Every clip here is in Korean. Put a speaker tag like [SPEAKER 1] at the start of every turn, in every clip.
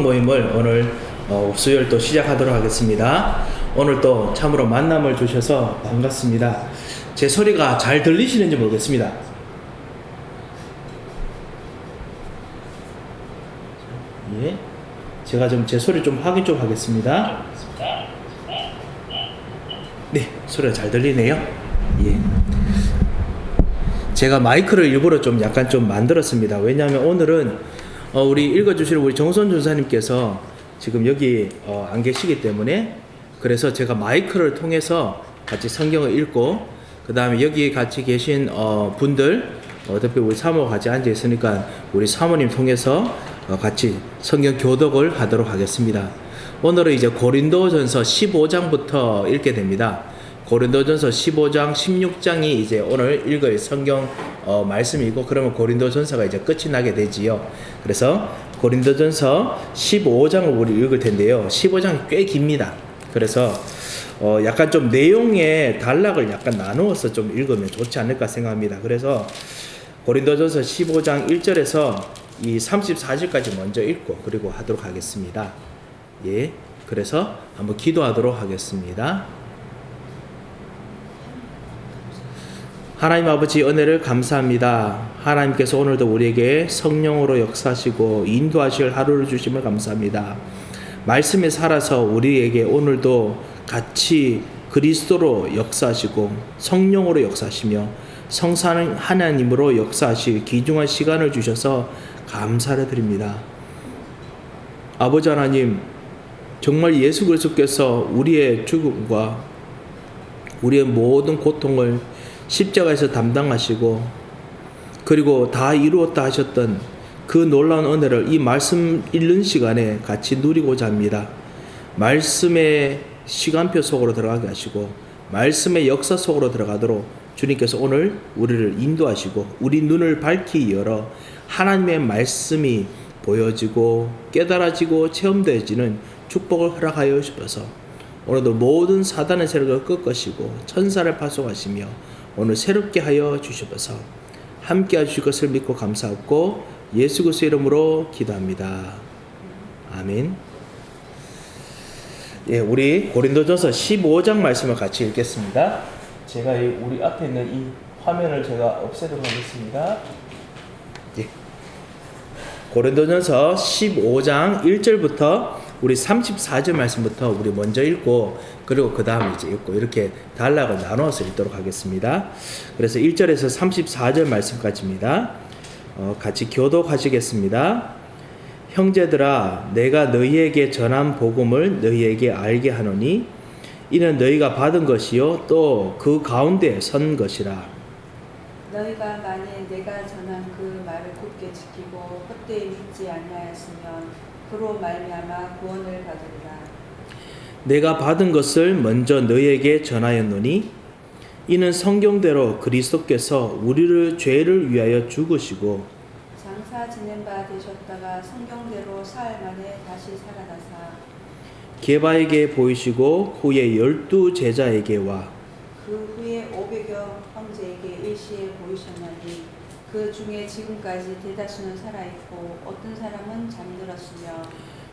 [SPEAKER 1] 모임을 오늘 수요일 또 시작하도록 하겠습니다. 오늘 또 참으로 만남을 주셔서 반갑습니다. 제 소리가 잘 들리시는지 모르겠습니다. 예, 제가 좀 제 소리 좀 확인 좀 하겠습니다. 네, 소리가 잘 들리네요. 예. 제가 마이크를 일부러 좀 약간 좀 만들었습니다. 왜냐하면 오늘은 우리 읽어주시는 우리 정선 전사님께서 지금 여기 안 계시기 때문에, 그래서 제가 마이크를 통해서 같이 성경을 읽고, 그 다음에 여기 같이 계신 분들, 특히 우리 사모가 같이 앉아 있으니까 우리 사모님 통해서 같이 성경 교독을 하도록 하겠습니다. 오늘은 이제 고린도전서 15장부터 읽게 됩니다. 고린도전서 15장, 16장이 이제 오늘 읽을 성경 말씀이고, 그러면 고린도전서가 이제 끝이 나게 되지요. 그래서 고린도전서 15장을 우리 읽을 텐데요. 15장이 꽤 깁니다. 그래서 약간 좀 내용의 단락을 약간 나누어서 좀 읽으면 좋지 않을까 생각합니다. 그래서 고린도전서 15장 1절에서 이 34절까지 먼저 읽고 그리고 하도록 하겠습니다. 예, 그래서 한번 기도하도록 하겠습니다. 하나님 아버지, 은혜를 감사합니다. 하나님께서 오늘도 우리에게 성령으로 역사하시고 인도하실 하루를 주심을 감사합니다. 말씀에 살아서 우리에게 오늘도 같이 그리스도로 역사하시고 성령으로 역사하시며 성삼 하나님으로 역사하실 귀중한 시간을 주셔서 감사를 드립니다. 아버지 하나님, 정말 예수 그리스도께서 우리의 죽음과 우리의 모든 고통을 십자가에서 담당하시고 그리고 다 이루었다 하셨던 그 놀라운 은혜를 이 말씀 읽는 시간에 같이 누리고자 합니다. 말씀의 시간표 속으로 들어가게 하시고 말씀의 역사 속으로 들어가도록 주님께서 오늘 우리를 인도하시고 우리 눈을 밝히 열어 하나님의 말씀이 보여지고 깨달아지고 체험되어지는 축복을 허락하여 주셔서 오늘도 모든 사단의 세력을 꺾으시고 천사를 파송하시며 오늘 새롭게 하여 주셔서 함께 해주실 것을 믿고 감사하고 예수 그리스도의 이름으로 기도합니다. 아멘. 예, 우리 고린도전서 15장 말씀을 같이 읽겠습니다. 제가 우리 앞에 있는 이 화면을 제가 없애도록 하겠습니다. 예. 고린도전서 15장 1절부터 우리 34절 말씀부터 우리 먼저 읽고 그리고 그 다음에 이제 읽고 이렇게 단락을 나누어서 읽도록 하겠습니다. 그래서 1절에서 34절 말씀까지입니다. 같이 교독하시겠습니다. 형제들아, 내가 너희에게 전한 복음을 너희에게 알게 하노니 이는 너희가 받은 것이요 또 그 가운데 선 것이라.
[SPEAKER 2] 너희가 만일 내가 전한 그 말을 굳게 지키고 헛되이 믿지 아니하였으면 그로 말미암아 구원을 받으리라.
[SPEAKER 1] 내가 받은 것을 먼저 너희에게 전하였노니 이는 성경대로 그리스도께서 우리를 죄를 위하여 죽으시고
[SPEAKER 2] 장사 지낸 바 되셨다가 성경대로 사흘 만에 다시 살아나사
[SPEAKER 1] 게바에게 보이시고 후에 12 제자에게와
[SPEAKER 2] 그 후에 500여 형제에게 일시에 보이셨나니 그 중에 지금까지 대다수는 살아있고 어떤 사람은 잠들었으며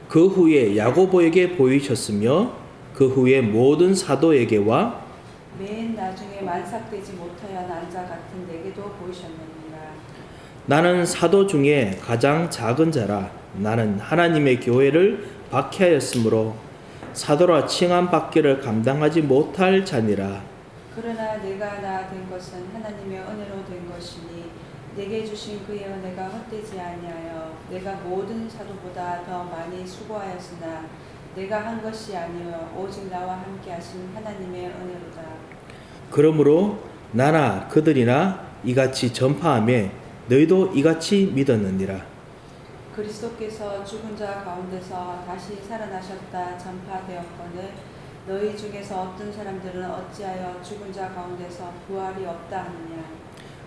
[SPEAKER 1] 그 후에 야고보에게 보이셨으며 그 후에 모든 사도에게와
[SPEAKER 2] 맨 나중에 만삭되지 못하여 난 자 같은 내게도 보이셨느니라.
[SPEAKER 1] 나는 사도 중에 가장 작은 자라. 나는 하나님의 교회를 박해하였으므로 사도라 칭함 받기를 감당하지 못할 자니라.
[SPEAKER 2] 그러나 내가 나 된 것은 하나님의 은혜로 된 것이니 내게 주신 그의 은혜가 헛되지 아니하여 내가 모든 사도보다 더 많이 수고하였으나 내가 한 것이 아니여 오직 나와 함께 하신 하나님의 은혜로다.
[SPEAKER 1] 그러므로 나나 그들이나 이같이 전파하며 너희도 이같이 믿었느니라.
[SPEAKER 2] 그리스도께서 죽은 자 가운데서 다시 살아나셨다 전파되었거늘 너희 중에서 어떤 사람들은 어찌하여 죽은 자 가운데서 부활이 없다 하느냐.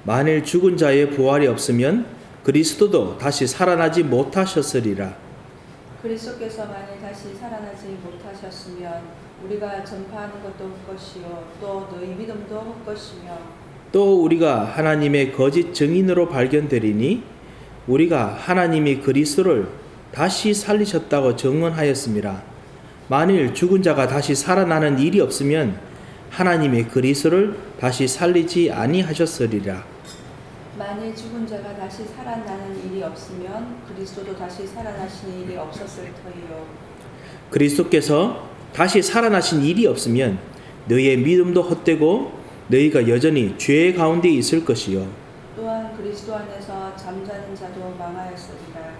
[SPEAKER 1] 만일 죽은 자의 부활이 없으면 그리스도도 다시 살아나지 못하셨으리라.
[SPEAKER 2] 그리스도께서 만일 다시 살아나지 못하셨으면 우리가 전파하는 것도 헛것이요 또 너희 믿음도 헛것이며
[SPEAKER 1] 또 우리가 하나님의 거짓 증인으로 발견되리니 우리가 하나님이 그리스도를 다시 살리셨다고 증언하였습니다. 만일 죽은 자가 다시 살아나는 일이 없으면 하나님의 그리스도를 다시 살리지 아니하셨으리라.
[SPEAKER 2] 만일 죽은 자가 다시 살아나는 일이 없으면 그리스도도 다시 살아나시는 일이 없었을 터이요.
[SPEAKER 1] 그리스도께서 다시 살아나신 일이 없으면 너희의 믿음도 헛되고 너희가 여전히 죄 가운데 있을 것이요.
[SPEAKER 2] 또한 그리스도 안에서 잠자는 자도 망하였으리라.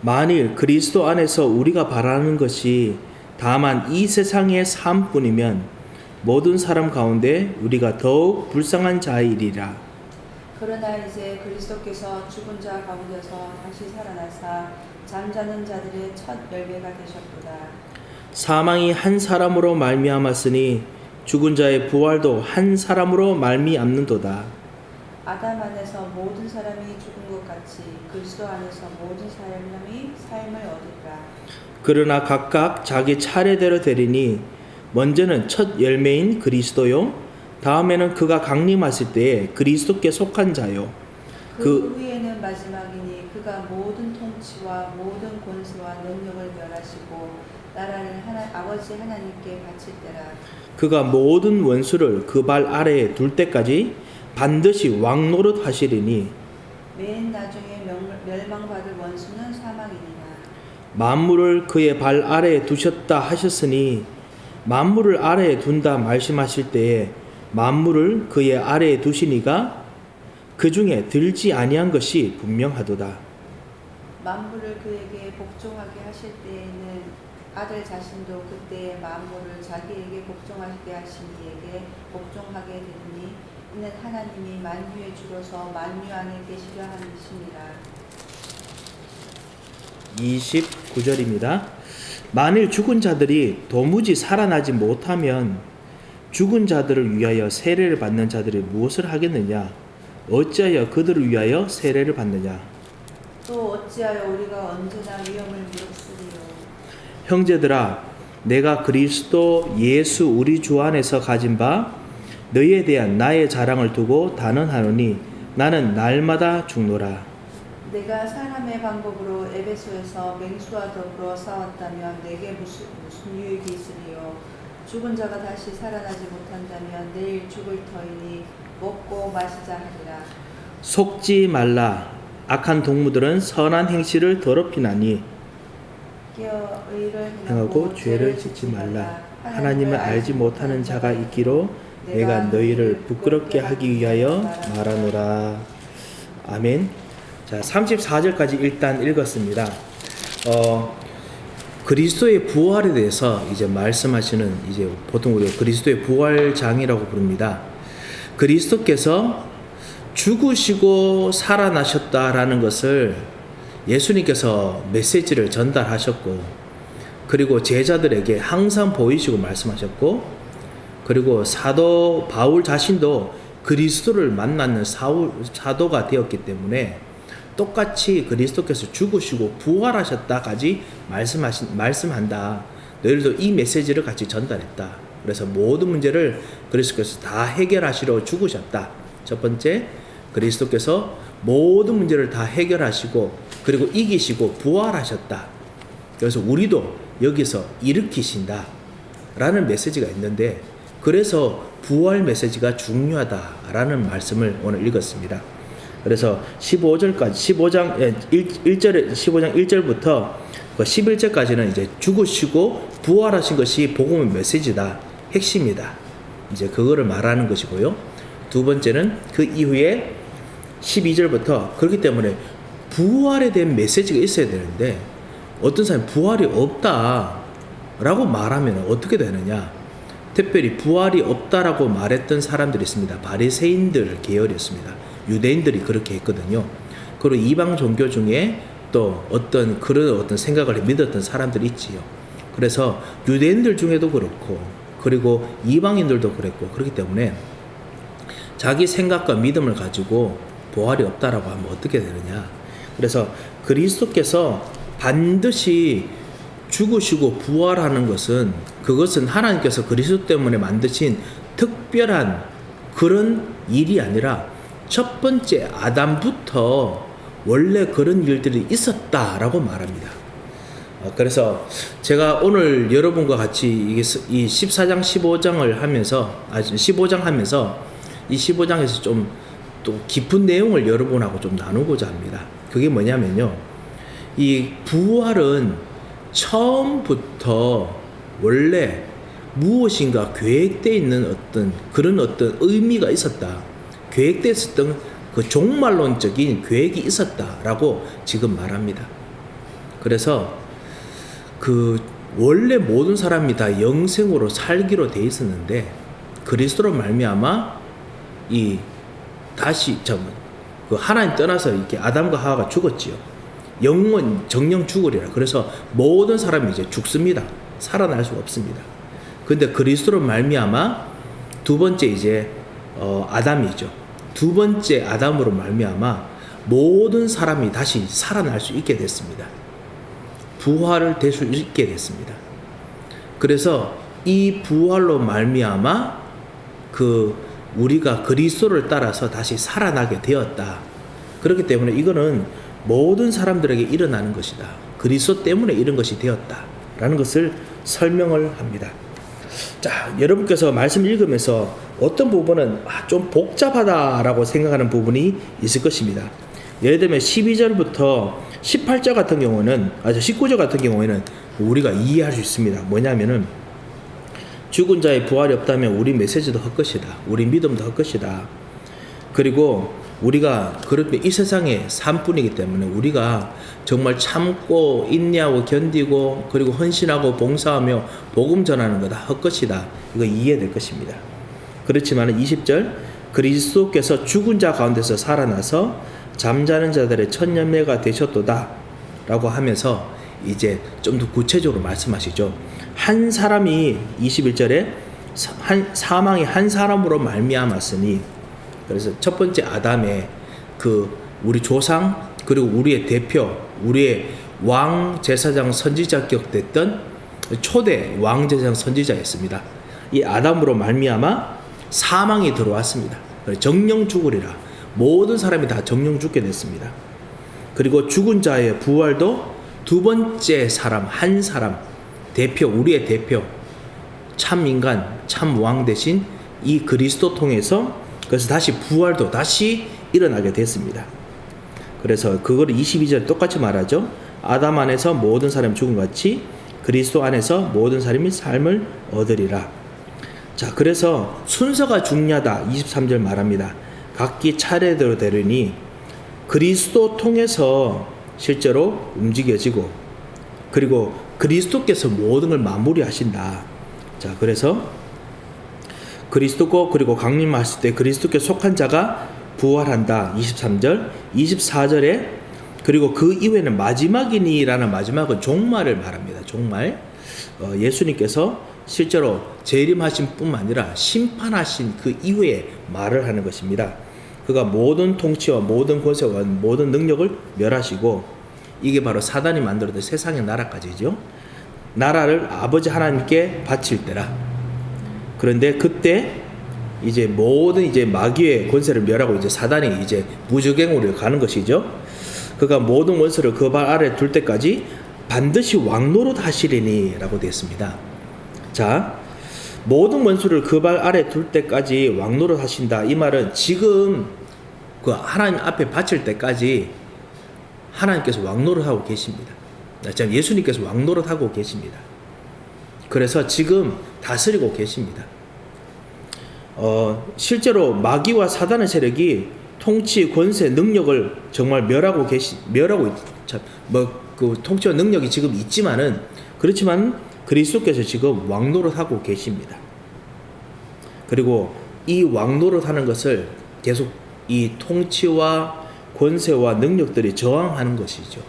[SPEAKER 1] 만일 그리스도 안에서 우리가 바라는 것이 다만 이 세상의 삶뿐이면 모든 사람 가운데 우리가 더욱 불쌍한 자이리라.
[SPEAKER 2] 그러나 이제 그리스도께서 죽은 자 가운데서 다시 살아나사 잠자는 자들의 첫 열매가 되셨도다.
[SPEAKER 1] 사망이 한 사람으로 말미암았으니 죽은 자의 부활도 한 사람으로 말미암는도다.
[SPEAKER 2] 아담 안에서 모든 사람이 죽은 것 같이 그리스도 안에서 모든 사람이 삶을 얻으리라.
[SPEAKER 1] 그러나 각각 자기 차례대로 되리니 먼저는 첫 열매인 그리스도요, 다음에는 그가 강림하실 때에 그리스도께 속한 자요,
[SPEAKER 2] 그 후에는 마지막이니 그가 모든 통치와 모든 권세와 능력을 멸하시고 나라를 아버지 하나님께 바칠 때라.
[SPEAKER 1] 그가 모든 원수를 그 발 아래에 둘 때까지 반드시 왕노릇 하시리니
[SPEAKER 2] 맨 나중에 멸망받을 원수는 사망이니라.
[SPEAKER 1] 만물을 그의 발 아래에 두셨다 하셨으니 만물을 아래에 둔다 말씀하실 때에 만물을 그의 아래에 두시니가 그 중에 들지 아니한 것이 분명하도다.
[SPEAKER 2] 만물을 그에게 복종하게 하실 때에는 아들 자신도 그때의 만물을 자기에게 복종하게 하신 이에게 복종하게 되리니 이는 하나님이 만유의 주로서 만유 안에 계시려 하심이라.
[SPEAKER 1] 29절입니다. 만일 죽은 자들이 도무지 살아나지 못하면 죽은 자들을 위하여 세례를 받는 자들이 무엇을 하겠느냐? 어찌하여 그들을 위하여 세례를 받느냐?
[SPEAKER 2] 또 어찌하여 우리가 언제나 위험을 무릅쓰리요.
[SPEAKER 1] 형제들아, 내가 그리스도 예수 우리 주 안에서 가진 바 너희에 대한 나의 자랑을 두고 단언하노니 나는 날마다 죽노라.
[SPEAKER 2] 내가 사람의 방법으로 에베소에서 맹수와 더불어 싸웠다면 내게 무슨 유익이 있으리요. 죽은 자가 다시 살아나지 못한다면 내일 죽을 터이니 먹고 마시자 하리라.
[SPEAKER 1] 속지 말라. 악한 동무들은 선한 행실을 더럽히나니
[SPEAKER 2] 깨어 의를
[SPEAKER 1] 행하고 죄를 짓지 말라. 하나님을 알지 못하는 자가 있기로 내가 너희를 부끄럽게 하기 위하여 말하노라. 아멘. 자, 34절까지 일단 읽었습니다. 그리스도의 부활에 대해서 이제 말씀하시는, 이제 보통 우리가 그리스도의 부활장이라고 부릅니다. 그리스도께서 죽으시고 살아나셨다라는 것을 예수님께서 메시지를 전달하셨고, 그리고 제자들에게 항상 보이시고 말씀하셨고, 그리고 사도 바울 자신도 그리스도를 만나는 사도가 되었기 때문에 똑같이 그리스도께서 죽으시고 부활하셨다까지 말씀한다. 너희들도 이 메시지를 같이 전달했다. 그래서 모든 문제를 그리스도께서 다 해결하시러 죽으셨다. 첫 번째, 그리스도께서 모든 문제를 다 해결하시고 그리고 이기시고 부활하셨다. 그래서 우리도 여기서 일으키신다 라는 메시지가 있는데, 그래서 부활 메시지가 중요하다라는 말씀을 오늘 읽었습니다. 그래서 15절까지 15장 1절부터 11절까지는 이제 죽으시고 부활하신 것이 복음의 메시지다, 핵심이다, 이제 그거를 말하는 것이고요. 두 번째는 그 이후에 12절부터 그렇기 때문에 부활에 대한 메시지가 있어야 되는데 어떤 사람이 부활이 없다라고 말하면 어떻게 되느냐? 특별히 부활이 없다라고 말했던 사람들이 있습니다. 바리새인들 계열이었습니다. 유대인들이 그렇게 했거든요. 그리고 이방 종교 중에 또 그런 어떤 생각을 믿었던 사람들이 있지요. 그래서 유대인들 중에도 그렇고 그리고 이방인들도 그랬고, 그렇기 때문에 자기 생각과 믿음을 가지고 부활이 없다라고 하면 어떻게 되느냐? 그래서 그리스도께서 반드시 죽으시고 부활하는 것은, 그것은 하나님께서 그리스도 때문에 만드신 특별한 그런 일이 아니라 첫 번째 아담부터 원래 그런 일들이 있었다라고 말합니다. 그래서 제가 오늘 여러분과 같이 이 14장, 15장을 하면서, 15장 하면서 이 15장에서 좀 또 깊은 내용을 여러분하고 좀 나누고자 합니다. 그게 뭐냐면요. 이 부활은 처음부터 원래 무엇인가 계획되어 있는 그런 의미가 있었다. 계획되어 있었던 그 종말론적인 계획이 있었다라고 지금 말합니다. 그래서 원래 모든 사람이 다 영생으로 살기로 돼 있었는데 그리스도로 말미암아 하나님 떠나서 이렇게 아담과 하와가 죽었지요. 정령 죽으리라. 그래서 모든 사람이 이제 죽습니다. 살아날 수가 없습니다. 근데 그리스도로 말미암아 두 번째 이제 아담이죠. 두 번째 아담으로 말미암아 모든 사람이 다시 살아날 수 있게 됐습니다. 부활을 될 수 있게 됐습니다. 그래서 이 부활로 말미암아 우리가 그리스도를 따라서 다시 살아나게 되었다. 그렇기 때문에 이거는 모든 사람들에게 일어나는 것이다. 그리스도 때문에 이런 것이 되었다라는 것을 설명을 합니다. 자, 여러분께서 말씀 읽으면서 어떤 부분은 좀 복잡하다라고 생각하는 부분이 있을 것입니다. 예를 들면 12절부터 18절 같은 경우는 19절 같은 경우에는 우리가 이해할 수 있습니다. 뭐냐면은 죽은 자의 부활이 없다면 우리 메시지도 헛것이다. 우리 믿음도 헛것이다. 그리고 우리가 그렇게 이 세상의 삶뿐이기 때문에 우리가 정말 참고 인내하고 견디고 그리고 헌신하고 봉사하며 복음 전하는 거다 헛것이다. 이거 이해될 것입니다. 그렇지만 20절 그리스도께서 죽은 자 가운데서 살아나서 잠자는 자들의 천년매가 되셨도다 라고 하면서 이제 좀 더 구체적으로 말씀하시죠. 한 사람이 21절에 사망이 한 사람으로 말미암았으니, 그래서 첫 번째 아담의 우리 조상 그리고 우리의 대표, 우리의 왕 제사장 선지자격 됐던 초대 왕 제사장 선지자였습니다. 이 아담으로 말미암아 사망이 들어왔습니다. 정령 죽으리라. 모든 사람이 다 정령 죽게 됐습니다. 그리고 죽은 자의 부활도 두 번째 사람, 한 사람, 대표, 우리의 대표, 참 인간, 참 왕 대신 이 그리스도 통해서 그래서 다시 부활도 다시 일어나게 됐습니다. 그래서 그거를 22절 똑같이 말하죠. 아담 안에서 모든 사람이 죽은 같이 그리스도 안에서 모든 사람이 삶을 얻으리라. 자, 그래서 순서가 중요하다. 23절 말합니다. 각기 차례대로 되려니 그리스도 통해서 실제로 움직여지고 그리고 그리스도께서 모든 걸 마무리하신다. 자, 그래서 그리스도고 그리고 강림하실 때 그리스도께 속한 자가 부활한다. 23절, 24절에 그리고 그 이후에는 마지막이니라는 마지막은 종말을 말합니다. 종말. 예수님께서 실제로 재림하신 뿐만 아니라 심판하신 그 이후에 말을 하는 것입니다. 그가 모든 통치와 모든 권세와 모든 능력을 멸하시고 이게 바로 사단이 만들었던 세상의 나라까지죠. 나라를 아버지 하나님께 바칠 때라. 그런데 그때 이제 모든 이제 마귀의 권세를 멸하고 이제 사단이 이제 무적행으로 가는 것이죠. 그가 모든 원수를 그 발 아래 둘 때까지 반드시 왕노릇 하시리니라고 되어 있습니다. 자, 모든 원수를 그 발 아래 둘 때까지 왕노릇 하신다. 이 말은 지금 그 하나님 앞에 바칠 때까지 하나님께서 왕노릇 하고 계십니다. 예수님께서 왕노릇 하고 계십니다. 그래서 지금 다스리고 계십니다. 실제로 마귀와 사단의 세력이 통치, 권세, 능력을 정말 그 통치와 능력이 지금 그렇지만 그리스도께서 지금 왕노릇 하고 계십니다. 그리고 이 왕노릇 하는 것을 계속 이 통치와 권세와 능력들이 저항하는 것이죠.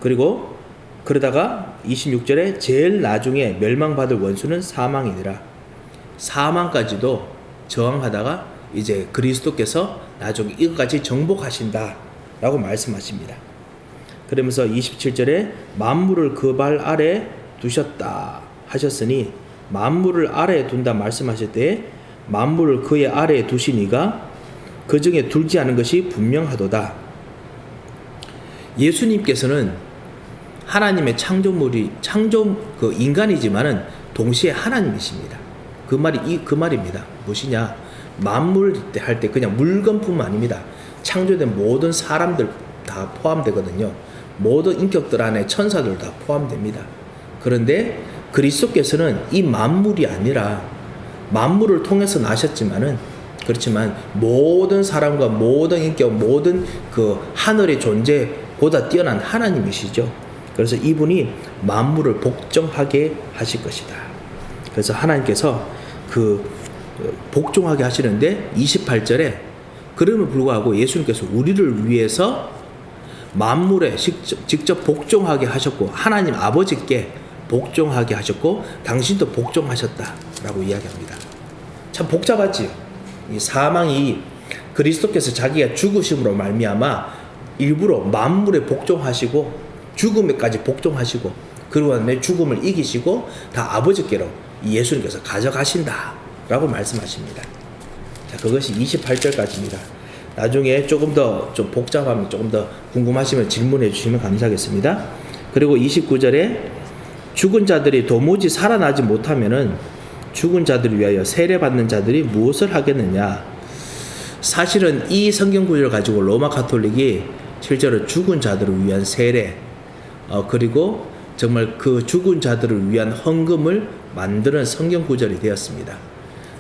[SPEAKER 1] 그리고 그러다가 26절에 제일 나중에 멸망받을 원수는 사망이니라. 사망까지도 저항하다가 이제 그리스도께서 나중에 이것까지 정복하신다 라고 말씀하십니다. 그러면서 27절에 만물을 그 발 아래 두셨다 하셨으니 만물을 아래에 둔다 말씀하실 때 만물을 그의 아래에 두시니가 그 중에 둘지 않은 것이 분명하도다. 예수님께서는 하나님의 창조 그 인간이지만은 동시에 하나님이십니다. 그 말입니다. 무엇이냐? 만물 할 때 그냥 물건뿐만 아닙니다. 창조된 모든 사람들 다 포함되거든요. 모든 인격들 안에 천사들 다 포함됩니다. 그런데 그리스도께서는 이 만물이 아니라 만물을 통해서 나셨지만은 그렇지만 모든 사람과 모든 인격, 모든 그 하늘의 존재보다 뛰어난 하나님이시죠. 그래서 이분이 만물을 복종하게 하실 것이다. 그래서 하나님께서 그 복종하게 하시는데 28절에 그럼에도 불구하고 예수님께서 우리를 위해서 만물에 직접 복종하게 하셨고 하나님 아버지께 복종하게 하셨고 당신도 복종하셨다라고 이야기합니다. 참 복잡하지요. 이 사망이 그리스도께서 자기가 죽으심으로 말미암아 일부러 만물에 복종하시고 죽음에까지 복종하시고 그리고 내 죽음을 이기시고 다 아버지께로 예수님께서 가져가신다라고 말씀하십니다. 자, 그것이 28절까지입니다. 나중에 조금 더 좀 복잡하면 조금 더 궁금하시면 질문해 주시면 감사하겠습니다. 그리고 29절에 죽은 자들이 도무지 살아나지 못하면은 죽은 자들을 위하여 세례받는 자들이 무엇을 하겠느냐? 사실은 이 성경 구절을 가지고 로마 가톨릭이 실제로 죽은 자들을 위한 세례 그리고 정말 그 죽은 자들을 위한 헌금을 만드는 성경 구절이 되었습니다.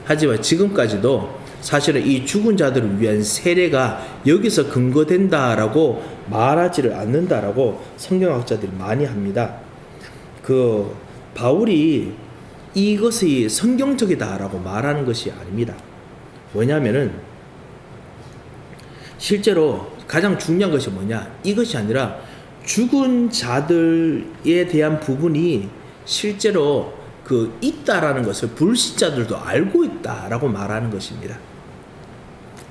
[SPEAKER 1] 하지만 지금까지도 사실은 이 죽은 자들을 위한 세례가 여기서 근거된다라고 말하지를 않는다라고 성경학자들이 많이 합니다. 그 바울이 이것이 성경적이다라고 말하는 것이 아닙니다. 왜냐하면은 실제로 가장 중요한 것이 뭐냐? 이것이 아니라 죽은 자들에 대한 부분이 실제로 그 있다라는 것을 불신자들도 알고 있다라고 말하는 것입니다.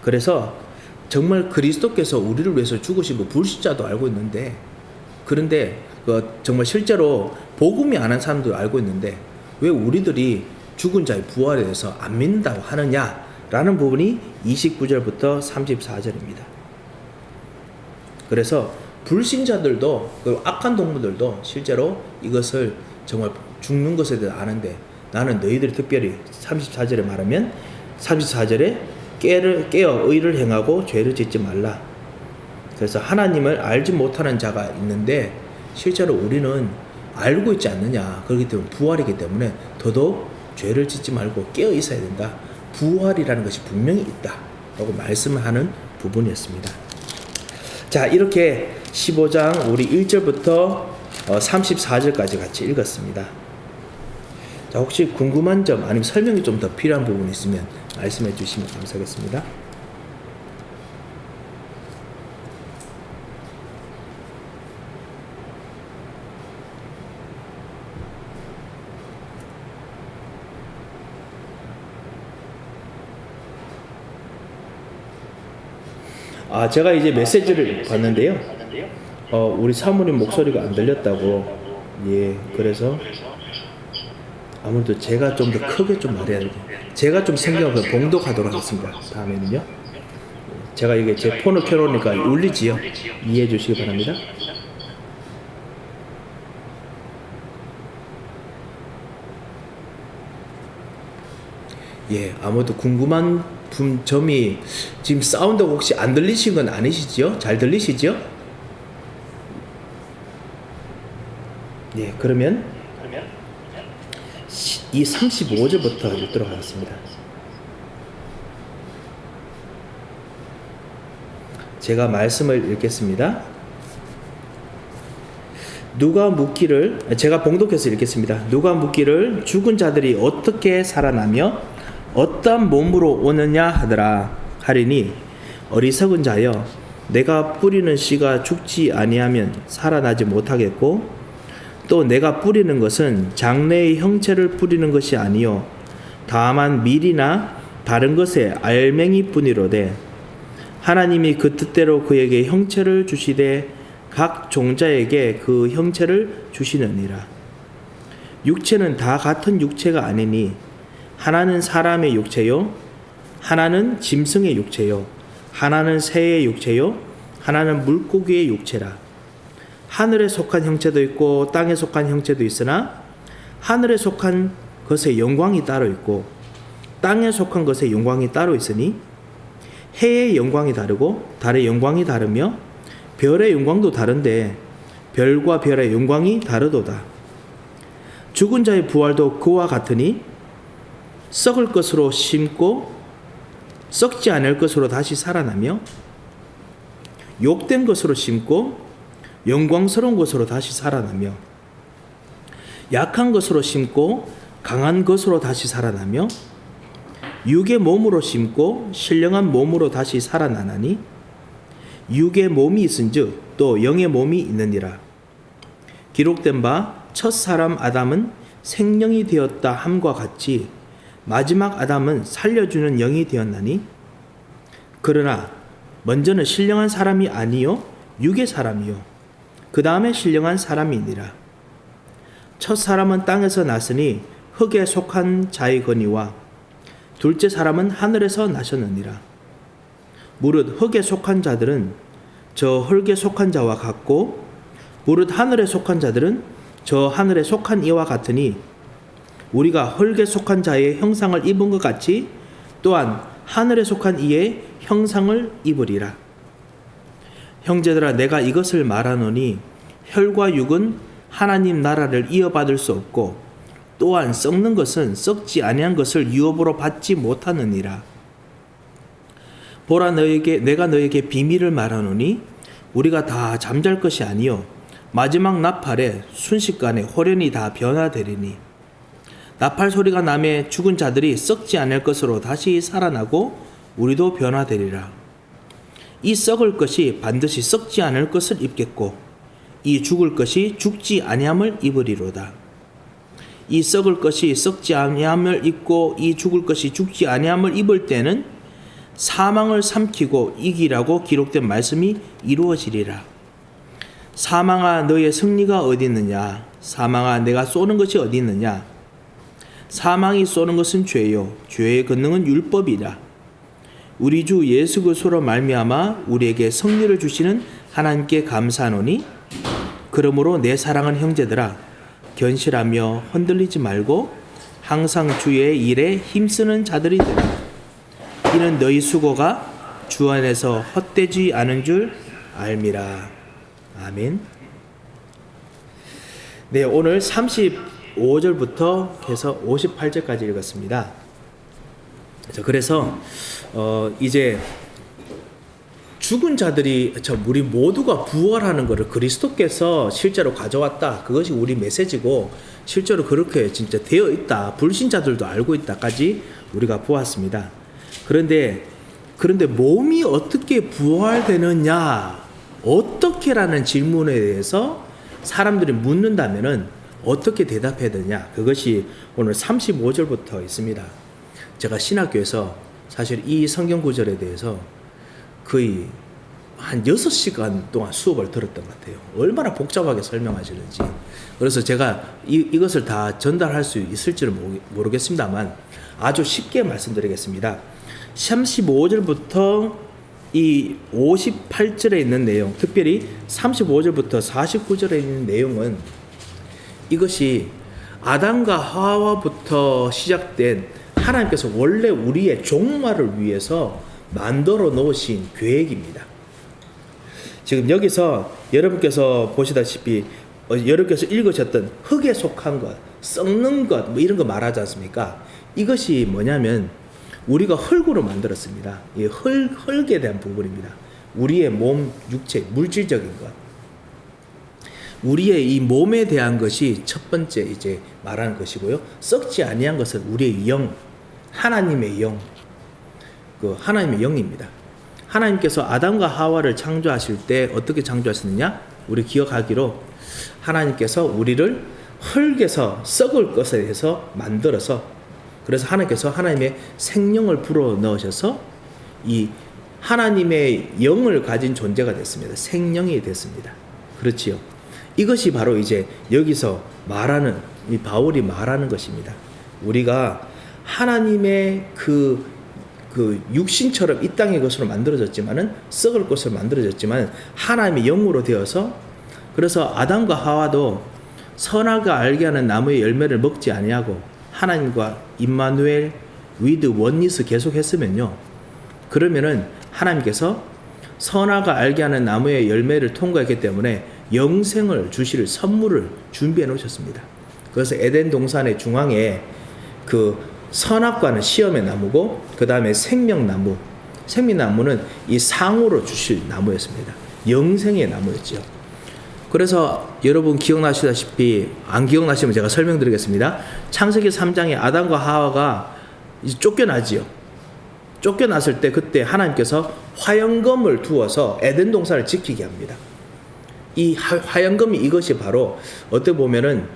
[SPEAKER 1] 그래서 정말 그리스도께서 우리를 위해서 죽으시고 불신자도 알고 있는데 그런데 정말 실제로 복음이 안 한 사람도 알고 있는데 왜 우리들이 죽은 자의 부활에 대해서 안 믿는다고 하느냐라는 부분이 29절부터 34절입니다. 그래서 불신자들도 그 악한 동물들도 실제로 이것을 정말 죽는 것에 대해 아는데 나는 너희들이 특별히 34절에 말하면 34절에 깨어 의를 행하고 죄를 짓지 말라. 그래서 하나님을 알지 못하는 자가 있는데 실제로 우리는 알고 있지 않느냐. 그렇기 때문에 부활이기 때문에 더더욱 죄를 짓지 말고 깨어 있어야 된다. 부활이라는 것이 분명히 있다 라고 말씀을 하는 부분이었습니다. 자, 이렇게 15장 우리 1절부터 34절까지 같이 읽었습니다. 자, 혹시 궁금한 점 아니면 설명이 좀 더 필요한 부분이 있으면 말씀해 주시면 감사하겠습니다. 제가 이제 메시지를 봤는데요. 우리 사모님 목소리가 안 들렸다고. 예, 그래서 아무래도 제가 좀 더 크게 좀 말해야 돼요. 제가 좀 성경을 봉독하도록 하겠습니다. 다음에는요. 제가 이게 제 폰을 켜놓으니까 울리지요. 이해해 주시기 바랍니다. 예, 아무래도 궁금한 점이 지금 사운드가 혹시 안 들리신 건 아니시죠? 잘 들리시죠? 예, 그러면 이 35절부터 읽도록 하겠습니다. 제가 말씀을 읽겠습니다. 누가 묻기를, 제가 봉독해서 읽겠습니다. 누가 묻기를 죽은 자들이 어떻게 살아나며 어떤 몸으로 오느냐 하더라 하리니 어리석은 자여 내가 뿌리는 씨가 죽지 아니하면 살아나지 못하겠고 또 내가 뿌리는 것은 장래의 형체를 뿌리는 것이 아니요 다만 밀이나 다른 것의 알맹이뿐이로되 하나님이 그 뜻대로 그에게 형체를 주시되 각 종자에게 그 형체를 주시느니라. 육체는 다 같은 육체가 아니니 하나는 사람의 육체요 하나는 짐승의 육체요 하나는 새의 육체요 하나는 물고기의 육체라. 하늘에 속한 형체도 있고 땅에 속한 형체도 있으나 하늘에 속한 것의 영광이 따로 있고 땅에 속한 것의 영광이 따로 있으니 해의 영광이 다르고 달의 영광이 다르며 별의 영광도 다른데 별과 별의 영광이 다르도다. 죽은 자의 부활도 그와 같으니 썩을 것으로 심고 썩지 않을 것으로 다시 살아나며 욕된 것으로 심고 영광스러운 것으로 다시 살아나며 약한 것으로 심고 강한 것으로 다시 살아나며 육의 몸으로 심고 신령한 몸으로 다시 살아나나니 육의 몸이 있은즉 또 영의 몸이 있느니라. 기록된 바 첫 사람 아담은 생명이 되었다 함과 같이 마지막 아담은 살려주는 영이 되었나니 그러나 먼저는 신령한 사람이 아니요 육의 사람이요 그 다음에 신령한 사람이니라. 첫 사람은 땅에서 났으니 흙에 속한 자이거니와 둘째 사람은 하늘에서 나셨느니라. 무릇 흙에 속한 자들은 저 흙에 속한 자와 같고 무릇 하늘에 속한 자들은 저 하늘에 속한 이와 같으니 우리가 흙에 속한 자의 형상을 입은 것 같이 또한 하늘에 속한 이의 형상을 입으리라. 형제들아 내가 이것을 말하노니 혈과 육은 하나님 나라를 이어받을 수 없고 또한 썩는 것은 썩지 아니한 것을 유업으로 받지 못하느니라. 보라 내가 너에게 비밀을 말하노니 우리가 다 잠잘 것이 아니요 마지막 나팔에 순식간에 호련히 다 변화되리니 나팔 소리가 나매 죽은 자들이 썩지 않을 것으로 다시 살아나고 우리도 변화되리라. 이 썩을 것이 반드시 썩지 않을 것을 입겠고 이 죽을 것이 죽지 아니함을 입으리로다. 이 썩을 것이 썩지 아니함을 입고 이 죽을 것이 죽지 아니함을 입을 때는 사망을 삼키고 이기라고 기록된 말씀이 이루어지리라. 사망아 너의 승리가 어디 있느냐? 사망아 내가 쏘는 것이 어디 있느냐? 사망이 쏘는 것은 죄요 죄의 권능은 율법이라. 우리 주 예수 그리스도로 말미암아 우리에게 승리를 주시는 하나님께 감사하노니 그러므로 내 사랑하는 형제들아 견실하며 흔들리지 말고 항상 주의 일에 힘쓰는 자들이 되라. 이는 너희 수고가 주 안에서 헛되지 않은 줄 알미라. 아멘. 네, 오늘 35절부터 해서 58절까지 읽었습니다. 그래서 이제 죽은 자들이 우리 모두가 부활하는 것을 그리스도께서 실제로 가져왔다. 그것이 우리 메시지고 실제로 그렇게 진짜 되어 있다. 불신자들도 알고 있다까지 우리가 보았습니다. 그런데 몸이 어떻게 부활되느냐? 어떻게라는 질문에 대해서 사람들이 묻는다면은 어떻게 대답해야 되냐? 그것이 오늘 35절부터 있습니다. 제가 신학교에서 사실 이 성경 구절에 대해서 거의 한 6시간 동안 수업을 들었던 것 같아요. 얼마나 복잡하게 설명하시는지. 그래서 제가 이것을 다 전달할 수 있을지는 모르겠습니다만 아주 쉽게 말씀드리겠습니다. 35절부터 이 58절에 있는 내용, 특별히 35절부터 49절에 있는 내용은 이것이 아담과 하와부터 시작된 하나님께서 원래 우리의 종말을 위해서 만들어 놓으신 계획입니다. 지금 여기서 여러분께서 보시다시피 여러분께서 읽으셨던 흙에 속한 것, 썩는 것 뭐 이런 거 말하지 않습니까? 이것이 뭐냐면 우리가 흙으로 만들었습니다. 이 흙에 대한 부분입니다. 우리의 몸, 육체, 물질적인 것. 우리의 이 몸에 대한 것이 첫 번째 이제 말하는 것이고요. 썩지 아니한 것은 우리의 영, 하나님의 영, 그 하나님의 영입니다. 하나님께서 아담과 하와를 창조하실 때 어떻게 창조하셨느냐? 우리 기억하기로 하나님께서 우리를 흙에서 썩을 것에 대해서 만들어서 그래서 하나님께서 하나님의 생명을 불어 넣으셔서 이 하나님의 영을 가진 존재가 됐습니다. 생명이 됐습니다. 그렇지요. 이것이 바로 이제 여기서 말하는 이 바울이 말하는 것입니다. 우리가 하나님의 그 육신처럼 이 땅의 것으로 만들어졌지만은 썩을 것으로 만들어졌지만 하나님의 영으로 되어서 그래서 아담과 하와도 선악을 알게 하는 나무의 열매를 먹지 아니하고 하나님과 임마누엘 위드 원니스 계속 했으면요, 그러면은 하나님께서 선악을 알게 하는 나무의 열매를 통과했기 때문에 영생을 주실 선물을 준비해 놓으셨습니다. 그래서 에덴 동산의 중앙에 그 선악과는 시험의 나무고, 그 다음에 생명나무, 생명나무는 이 상으로 주실 나무였습니다. 영생의 나무였죠. 그래서 여러분 기억나시다시피, 안 기억나시면 제가 설명드리겠습니다. 창세기 3장에 아담과 하와가 이제 쫓겨나지요. 쫓겨났을 때 그때 하나님께서 화영검을 두어서 에덴 동산을 지키게 합니다. 이 화영검이 이것이 바로 어떻게 보면은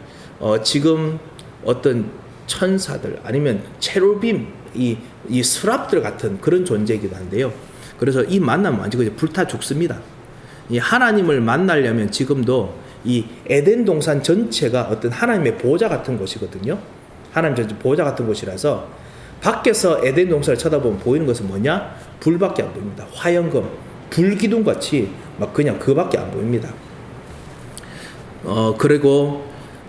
[SPEAKER 1] 지금 어떤 천사들 아니면 체루빔, 이 스랍들 같은 그런 존재이기도 한데요. 그래서 이 만나면 완전 그냥 불타 죽습니다. 이 하나님을 만나려면 지금도 이 에덴 동산 전체가 어떤 하나님의 보좌 같은 곳이거든요. 하나님 전체 보좌 같은 곳이라서 밖에서 에덴 동산을 쳐다보면 보이는 것은 뭐냐? 불밖에 안 보입니다. 화영검, 불기둥 같이 막 그냥 그밖에 안 보입니다. 그리고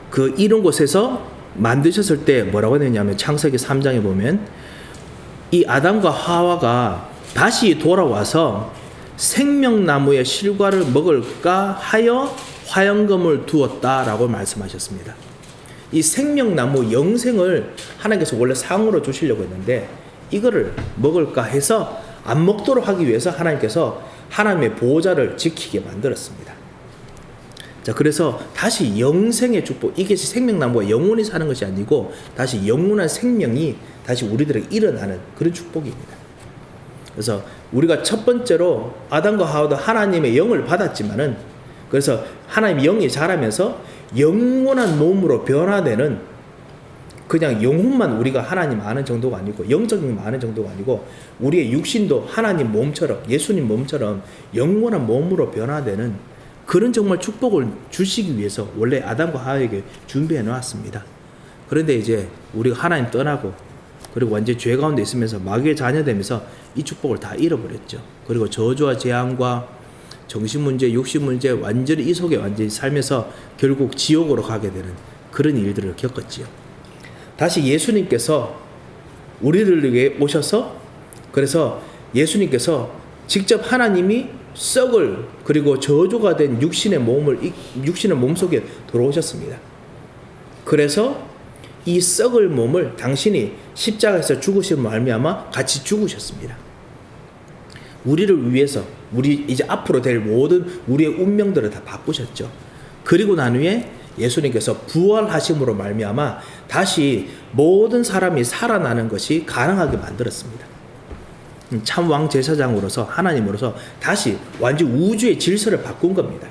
[SPEAKER 1] 그 이런 곳에서 만드셨을 때 뭐라고 했냐면 창세기 3장에 보면 이 아담과 하와가 다시 돌아와서 생명나무의 실과를 먹을까 하여 화영검을 두었다라고 말씀하셨습니다. 이 생명나무 영생을 하나님께서 원래 상으로 주시려고 했는데 이거를 먹을까 해서 안 먹도록 하기 위해서 하나님께서 하나님의 보호자를 지키게 만들었습니다. 자, 그래서 다시 영생의 축복, 이게 생명나무가 영원히 사는 것이 아니고 다시 영원한 생명이 다시 우리들에게 일어나는 그런 축복입니다. 그래서 우리가 첫 번째로 아담과 하와도 하나님의 영을 받았지만은, 그래서 하나님의 영이 자라면서 영원한 몸으로 변화되는, 그냥 영혼만 우리가 하나님 아는 정도가 아니고 영적인 거 아는 정도가 아니고 우리의 육신도 하나님 몸처럼, 예수님 몸처럼 영원한 몸으로 변화되는 그런 정말 축복을 주시기 위해서 원래 아담과 하와에게 준비해 놓았습니다. 그런데 이제 우리가 하나님 떠나고 그리고 완전히 죄 가운데 있으면서 마귀의 자녀 되면서 이 축복을 다 잃어버렸죠. 그리고 저주와 재앙과 정신문제, 육신문제 완전히 이 속에 완전히 살면서 결국 지옥으로 가게 되는 그런 일들을 겪었지요. 다시 예수님께서 우리들에게 오셔서, 그래서 예수님께서 직접 하나님이 썩을, 그리고 저주가 된 육신의 몸 속에 들어오셨습니다. 그래서 이 썩을 몸을 당신이 십자가에서 죽으신 말미암아 같이 죽으셨습니다. 우리를 위해서, 우리 이제 앞으로 될 모든 우리의 운명들을 다 바꾸셨죠. 그리고 난 후에 예수님께서 부활하심으로 말미암아 다시 모든 사람이 살아나는 것이 가능하게 만들었습니다. 참 왕 제사장으로서, 하나님으로서 다시 완전 우주의 질서를 바꾼 겁니다.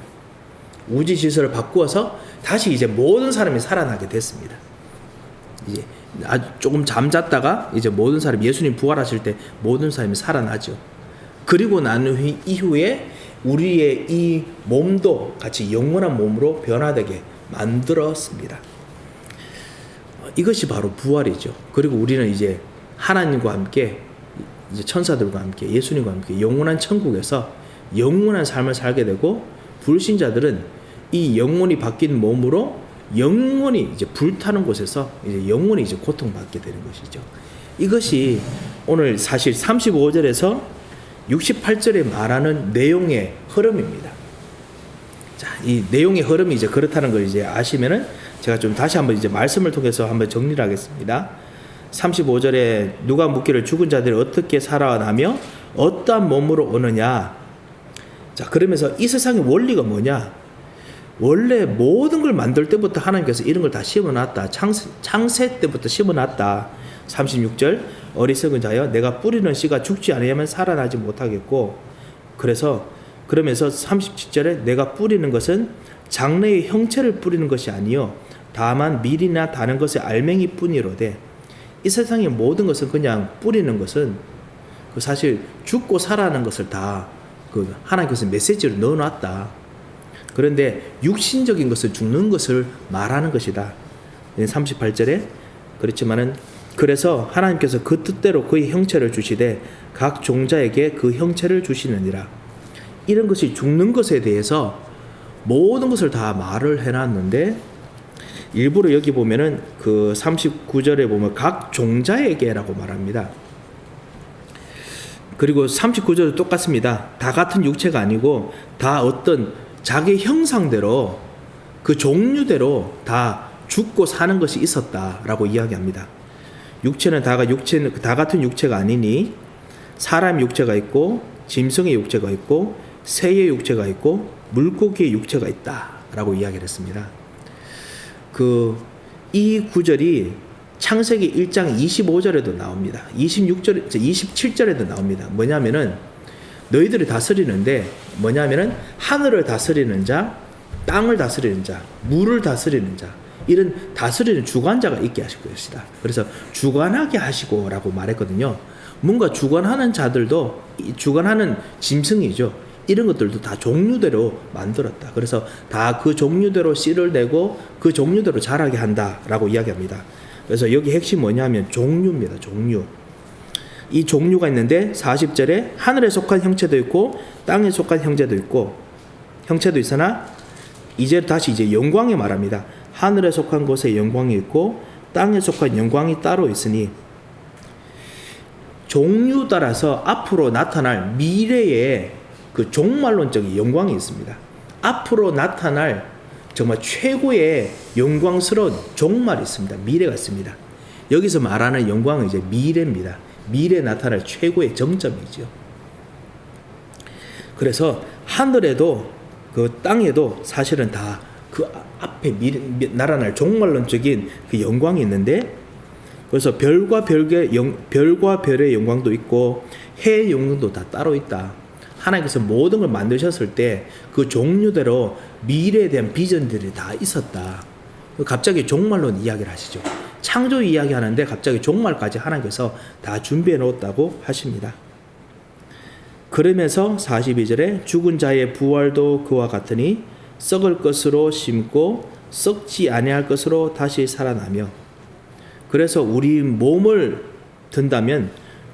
[SPEAKER 1] 우주 질서를 바꾸어서 다시 이제 모든 사람이 살아나게 됐습니다. 이제 조금 잠잤다가 이제 모든 사람, 예수님 부활하실 때 모든 사람이 살아나죠. 그리고 난 이후에 우리의 이 몸도 같이 영원한 몸으로 변화되게 만들었습니다. 이것이 바로 부활이죠. 그리고 우리는 이제 하나님과 함께, 이제 천사들과 함께, 예수님과 함께 영원한 천국에서 영원한 삶을 살게 되고, 불신자들은 이 영원히 바뀐 몸으로 영원히 이제 불타는 곳에서 이제 영원히 이제 고통받게 되는 것이죠. 이것이 오늘 사실 35절에서 68절에 말하는 내용의 흐름입니다. 자, 이 내용의 흐름이 이제 그렇다는 걸 이제 아시면은 제가 좀 다시 한번 이제 말씀을 통해서 한번 정리를 하겠습니다. 35절에 누가 묻기를 죽은 자들이 어떻게 살아나며 어떠한 몸으로 오느냐. 자, 그러면서 이 세상의 원리가 뭐냐? 원래 모든 걸 만들 때부터 하나님께서 이런 걸 다 심어놨다. 창세 때부터 심어놨다. 36절, 어리석은 자여 내가 뿌리는 씨가 죽지 않으면 살아나지 못하겠고, 그러면서 37절에 내가 뿌리는 것은 장래의 형체를 뿌리는 것이 아니요 다만 밀이나 다른 것의 알맹이 뿐이로되. 이 세상의 모든 것은 그냥 뿌리는 것은 그 사실 죽고 살아나는 것을 다 그 하나님께서 메시지로 넣어놨다. 그런데 육신적인 것을, 죽는 것을 말하는 것이다. 38절에 그렇지만은 그래서 하나님께서 그 뜻대로 그의 형체를 주시되 각 종자에게 그 형체를 주시느니라. 이런 것이 죽는 것에 대해서 모든 것을 다 말을 해놨는데 일부러 여기 보면은 그 39절에 보면 각 종자에게라고 말합니다. 그리고 39절도 똑같습니다. 다 같은 육체가 아니고 다 어떤 자기 형상대로 그 종류대로 다 죽고 사는 것이 있었다라고 이야기합니다. 육체는 다 같은 육체가 아니니 사람 육체가 있고 짐승의 육체가 있고 새의 육체가 있고 물고기의 육체가 있다라고 이야기를 했습니다. 이 구절이 창세기 1장 25절에도 나옵니다. 27절에도 나옵니다. 뭐냐면은 너희들이 다스리는데 뭐냐면은 하늘을 다스리는 자, 땅을 다스리는 자, 물을 다스리는 자, 이런 다스리는 주관자가 있게 하실 것이다. 그래서 주관하게 하시고라고 말했거든요. 뭔가 주관하는 자들도 주관하는 짐승이죠. 이런 것들도 다 종류대로 만들었다. 그래서 다 그 종류대로 씨를 내고 그 종류대로 자라게 한다라고 이야기합니다. 그래서 여기 핵심 뭐냐면 종류입니다. 종류. 이 종류가 있는데 40절에 하늘에 속한 형체도 있고 땅에 속한 형체도 있으나 이제 다시 이제 영광에 말합니다. 하늘에 속한 곳에 영광이 있고 땅에 속한 영광이 따로 있으니 종류 따라서 앞으로 나타날 미래의 그 종말론적인 영광이 있습니다. 앞으로 나타날 정말 최고의 영광스러운 종말이 있습니다. 미래가 있습니다. 여기서 말하는 영광은 이제 미래입니다. 미래에 나타날 최고의 정점이죠. 그래서 하늘에도 그 땅에도 사실은 다 그 앞에 날아날 종말론적인 그 영광이 있는데 그래서 별과 별의 영광도 있고 해의 영광도 다 따로 있다. 하나님께서 모든 걸 만드셨을 때 그 종류대로 미래에 대한 비전들이 다 있었다. 갑자기 종말론 이야기를 하시죠. 창조 이야기 하는데 갑자기 종말까지 하나님께서 다 준비해 놓았다고 하십니다. 그러면서 42절에 죽은 자의 부활도 그와 같으니 썩을 것으로 심고 썩지 아니할 것으로 다시 살아나며 그래서 우리 몸을 든다면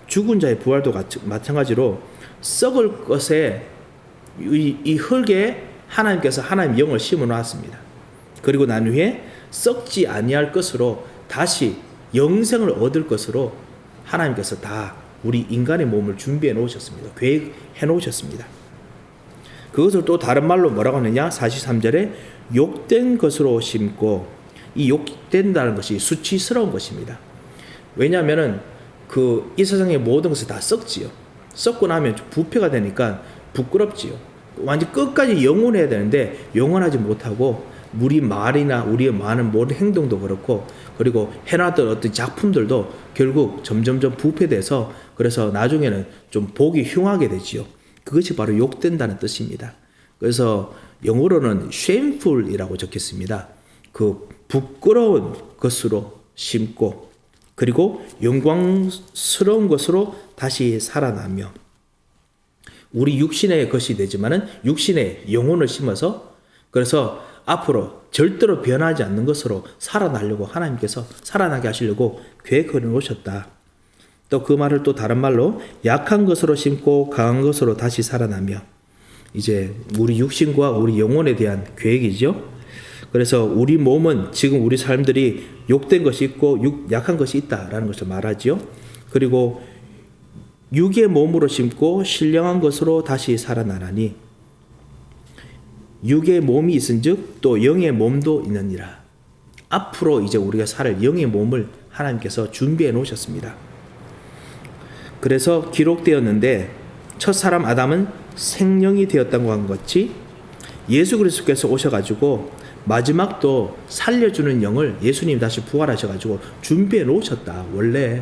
[SPEAKER 1] 죽은 자의 부활도 마찬가지로 썩을 것에 이 흙에 하나님께서 하나님 영을 심어 놨습니다. 그리고 난 후에 썩지 아니할 것으로 다시 영생을 얻을 것으로 하나님께서 다 우리 인간의 몸을 준비해 놓으셨습니다. 계획해 놓으셨습니다. 그것을 또 다른 말로 뭐라고 하느냐? 43절에 욕된 것으로 심고 이 욕된다는 것이 수치스러운 것입니다. 왜냐하면은 이 세상의 모든 것이 다 썩지요. 썩고 나면 부패가 되니까 부끄럽지요. 완전 끝까지 영원해야 되는데 영원하지 못하고 우리 말이나 우리의 많은 모든 행동도 그렇고 그리고 해놨던 어떤 작품들도 결국 점점점 부패돼서 그래서 나중에는 좀 보기 흉하게 되지요. 그것이 바로 욕된다는 뜻입니다. 그래서 영어로는 shameful이라고 적혔습니다. 그 부끄러운 것으로 심고 그리고 영광스러운 것으로 다시 살아나며 우리 육신의 것이 되지만은 육신의 영혼을 심어서 그래서 앞으로 절대로 변하지 않는 것으로 살아나려고 하나님께서 살아나게 하시려고 계획해 놓으셨다. 또 그 말을 또 다른 말로 약한 것으로 심고 강한 것으로 다시 살아나며 이제 우리 육신과 우리 영혼에 대한 계획이죠. 그래서 우리 몸은 지금 우리 사람들이 욕된 것이 있고 약한 것이 있다라는 것을 말하지요. 그리고 육의 몸으로 심고 신령한 것으로 다시 살아나나니 육의 몸이 있은즉 또 영의 몸도 있느니라. 앞으로 이제 우리가 살 영의 몸을 하나님께서 준비해 놓으셨습니다. 그래서 기록되었는데 첫사람 아담은 생명이 되었다고 한 것이 예수 그리스도께서 오셔가지고 마지막도 살려주는 영을 예수님이 다시 부활하셔가지고 준비해 놓으셨다. 원래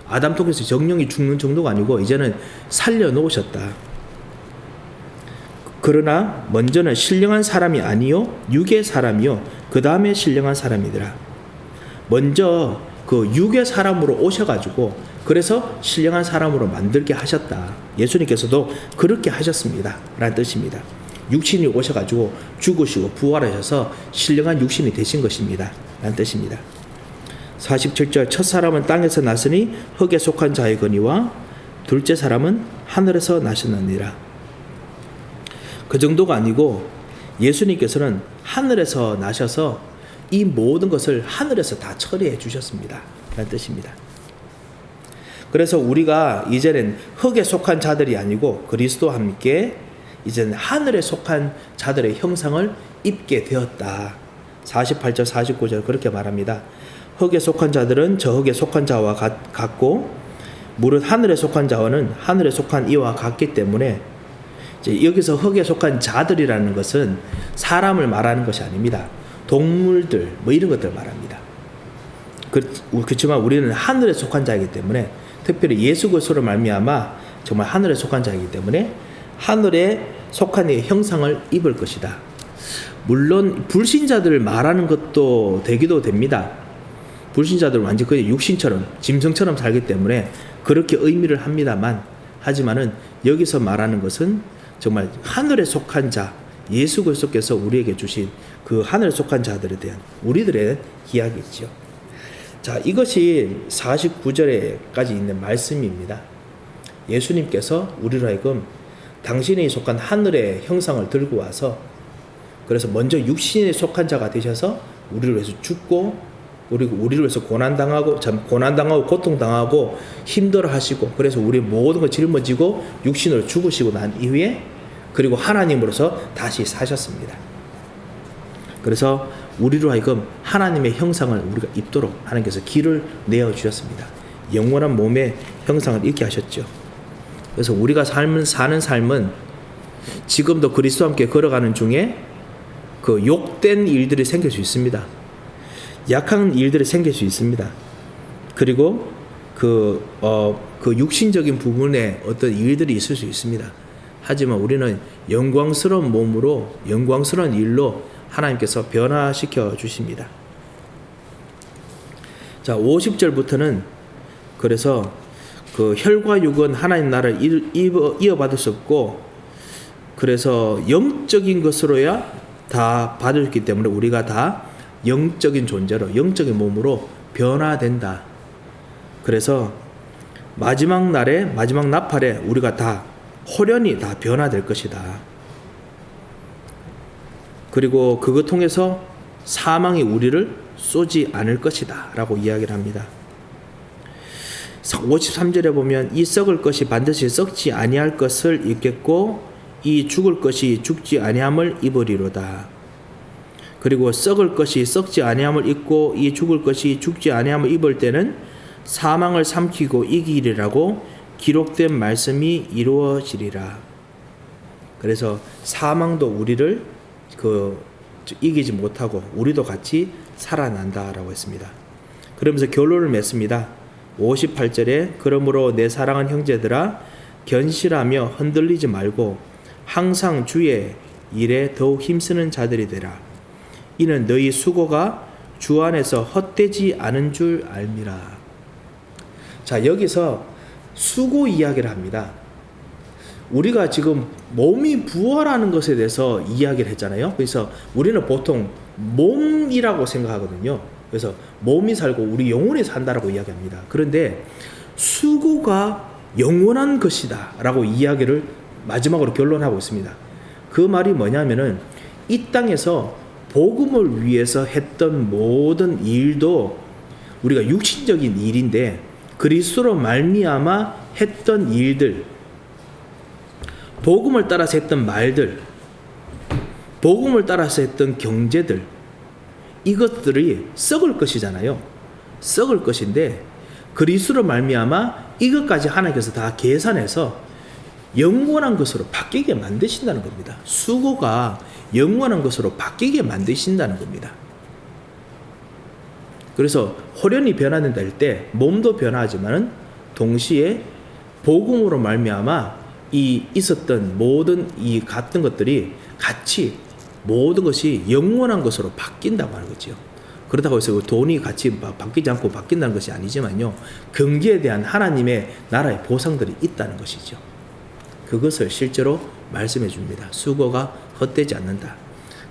[SPEAKER 1] 아담 통해서 정령이 죽는 정도가 아니고 이제는 살려 놓으셨다. 그러나 먼저는 신령한 사람이 아니요 육의 사람이요 그 다음에 신령한 사람이더라. 먼저 그 육의 사람으로 오셔가지고 그래서 신령한 사람으로 만들게 하셨다. 예수님께서도 그렇게 하셨습니다. 라는 뜻입니다. 육신이 오셔가지고 죽으시고 부활하셔서 신령한 육신이 되신 것입니다. 라는 뜻입니다. 47절 첫 사람은 땅에서 났으니 흙에 속한 자의 거니와 둘째 사람은 하늘에서 나셨느니라. 그 정도가 아니고 예수님께서는 하늘에서 나셔서 이 모든 것을 하늘에서 다 처리해 주셨습니다. 라는 뜻입니다. 그래서 우리가 이제는 흙에 속한 자들이 아니고 그리스도와 함께 이제는 하늘에 속한 자들의 형상을 입게 되었다. 48절 49절 그렇게 말합니다. 흙에 속한 자들은 저 흙에 속한 자와 같고 무릇 하늘에 속한 자와는 하늘에 속한 이와 같기 때문에 이제 여기서 흙에 속한 자들이라는 것은 사람을 말하는 것이 아닙니다. 동물들 뭐 이런 것들 말합니다. 그렇지만 우리는 하늘에 속한 자이기 때문에 특별히 예수 그리스도로 말미암아 정말 하늘에 속한 자이기 때문에 하늘에 속한 이의 형상을 입을 것이다. 물론 불신자들을 말하는 것도 되기도 됩니다. 불신자들은 완전 거의 육신처럼 짐승처럼 살기 때문에 그렇게 의미를 합니다만 하지만은 여기서 말하는 것은 정말 하늘에 속한 자 예수 그리스도께서 우리에게 주신 그 하늘에 속한 자들에 대한 우리들의 이야기죠. 자, 이것이 49절에까지 있는 말씀입니다. 예수님께서 우리로 하여금 당신이 속한 하늘의 형상을 들고 와서 그래서 먼저 육신에 속한 자가 되셔서 우리를 위해서 죽고 그리고 우리를 위해서 고난당하고 고통당하고 힘들어하시고 그래서 우리 모든 걸 짊어지고 육신으로 죽으시고 난 이후에 그리고 하나님으로서 다시 사셨습니다. 그래서 우리로 하여금 하나님의 형상을 우리가 입도록 하나님께서 길을 내어주셨습니다. 영원한 몸의 형상을 입게 하셨죠. 그래서 우리가 사는 삶은 지금도 그리스도와 함께 걸어가는 중에 그 욕된 일들이 생길 수 있습니다. 약한 일들이 생길 수 있습니다. 그리고 그 육신적인 부분에 어떤 일들이 있을 수 있습니다. 하지만 우리는 영광스러운 몸으로 영광스러운 일로 하나님께서 변화시켜 주십니다. 자, 50절부터는 그래서 그 혈과 육은 하나님 나라를 이어받을 수 없고 그래서 영적인 것으로야 다 받았기 때문에 우리가 다 영적인 존재로 영적인 몸으로 변화된다. 그래서 마지막 날에 마지막 나팔에 우리가 다 호련히 다 변화될 것이다. 그리고 그것 통해서 사망이 우리를 쏘지 않을 것이다 라고 이야기를 합니다. 53절에 보면 이 썩을 것이 반드시 썩지 아니할 것을 입겠고 이 죽을 것이 죽지 아니함을 입으리로다. 그리고 썩을 것이 썩지 아니함을 입고 이 죽을 것이 죽지 아니함을 입을 때는 사망을 삼키고 이기리라고 기록된 말씀이 이루어지리라. 그래서 사망도 우리를 이기지 못하고 우리도 같이 살아난다라고 했습니다. 그러면서 결론을 맺습니다. 58절에 그러므로 내 사랑하는 형제들아 견실하며 흔들리지 말고 항상 주의 일에 더욱 힘쓰는 자들이 되라. 이는 너희 수고가 주 안에서 헛되지 않은 줄 알미라. 자, 여기서 수고 이야기를 합니다. 우리가 지금 몸이 부활하는 것에 대해서 이야기를 했잖아요. 그래서 우리는 보통 몸이라고 생각하거든요. 그래서 몸이 살고 우리 영혼이 산다라고 이야기합니다. 그런데 수고가 영원한 것이다 라고 이야기를 마지막으로 결론하고 있습니다. 그 말이 뭐냐면은 이 땅에서 복음을 위해서 했던 모든 일도 우리가 육신적인 일인데 그리스도로 말미암아 했던 일들, 복음을 따라서 했던 말들, 복음을 따라서 했던 경제들, 이것들이 썩을 것이잖아요. 썩을 것인데 그리스도로 말미암아 이것까지 하나님께서 다 계산해서 영원한 것으로 바뀌게 만드신다는 겁니다. 수고가 영원한 것으로 바뀌게 만드신다는 겁니다. 그래서 호련히 변화된다 할 때 몸도 변화하지만은 동시에 복음으로 말미암아 이 있었던 모든 이 같은 것들이 같이 모든 것이 영원한 것으로 바뀐다고 하는 거죠. 그렇다고 해서 돈이 같이 바뀌지 않고 바뀐다는 것이 아니지만요. 경기에 대한 하나님의 나라의 보상들이 있다는 것이죠. 그것을 실제로 말씀해 줍니다. 수고가 헛되지 않는다.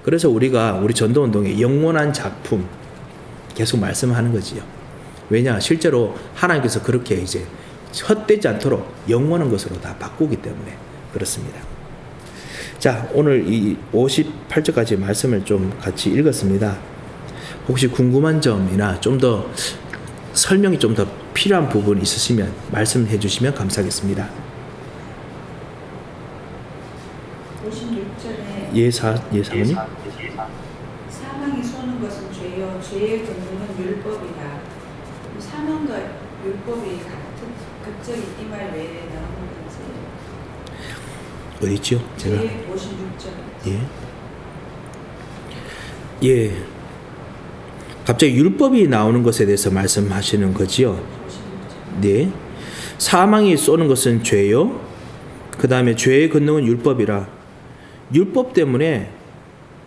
[SPEAKER 1] 그래서 우리가 우리 전도운동의 영원한 작품 계속 말씀하는 거지요. 왜냐? 실제로 하나님께서 그렇게 이제 헛되지 않도록 영원한 것으로 다 바꾸기 때문에 그렇습니다. 자, 오늘 이 58절까지 말씀을 좀 같이 읽었습니다. 혹시 궁금한 점이나 좀 더 설명이 좀 더 필요한 부분이 있으시면 말씀해 주시면 감사하겠습니다.
[SPEAKER 2] 56절에
[SPEAKER 1] 예, 사모님?
[SPEAKER 2] 사망이 쏘는 것은 죄요 죄의 근원은 율법이다. 사망과 율법이 같은 갑자기 이 말 외에 나오는 거지.
[SPEAKER 1] 어디 있죠? 제가
[SPEAKER 2] 56절.
[SPEAKER 1] 예. 예. 갑자기 율법이 나오는 것에 대해서 말씀하시는 거지요.
[SPEAKER 2] 56절.
[SPEAKER 1] 네. 사망이 쏘는 것은 죄요. 그 다음에 죄의 근원은 율법이라. 율법 때문에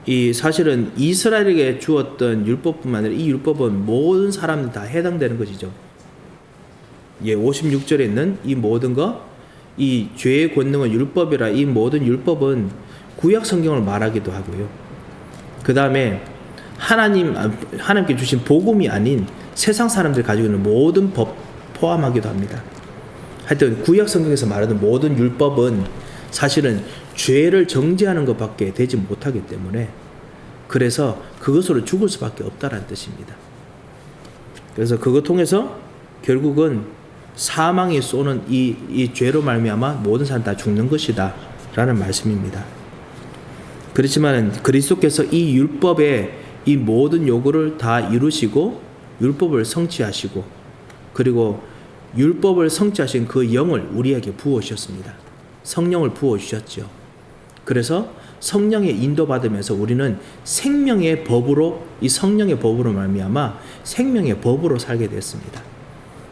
[SPEAKER 1] 이 사실은 이스라엘에게 주었던 율법뿐만 아니라 이 율법은 모든 사람들 다 해당되는 것이죠. 예, 56절에 있는 이 모든 것, 이 죄의 권능은 율법이라. 이 모든 율법은 구약 성경을 말하기도 하고요. 그 다음에 하나님께 주신 복음이 아닌 세상 사람들이 가지고 있는 모든 법 포함하기도 합니다. 하여튼 구약 성경에서 말하는 모든 율법은 사실은 죄를 정죄하는 것밖에 되지 못하기 때문에 그래서 그것으로 죽을 수밖에 없다라는 뜻입니다. 그래서 그것 통해서 결국은 사망이 쏘는 이 죄로 말미암아 모든 사람 다 죽는 것이다 라는 말씀입니다. 그렇지만 그리스도께서 이 율법의 이 모든 요구를 다 이루시고 율법을 성취하시고 그리고 율법을 성취하신 그 영을 우리에게 부어주셨습니다. 성령을 부어주셨죠. 그래서 성령의 인도받으면서 우리는 생명의 법으로 이 성령의 법으로 말미암아 생명의 법으로 살게 됐습니다.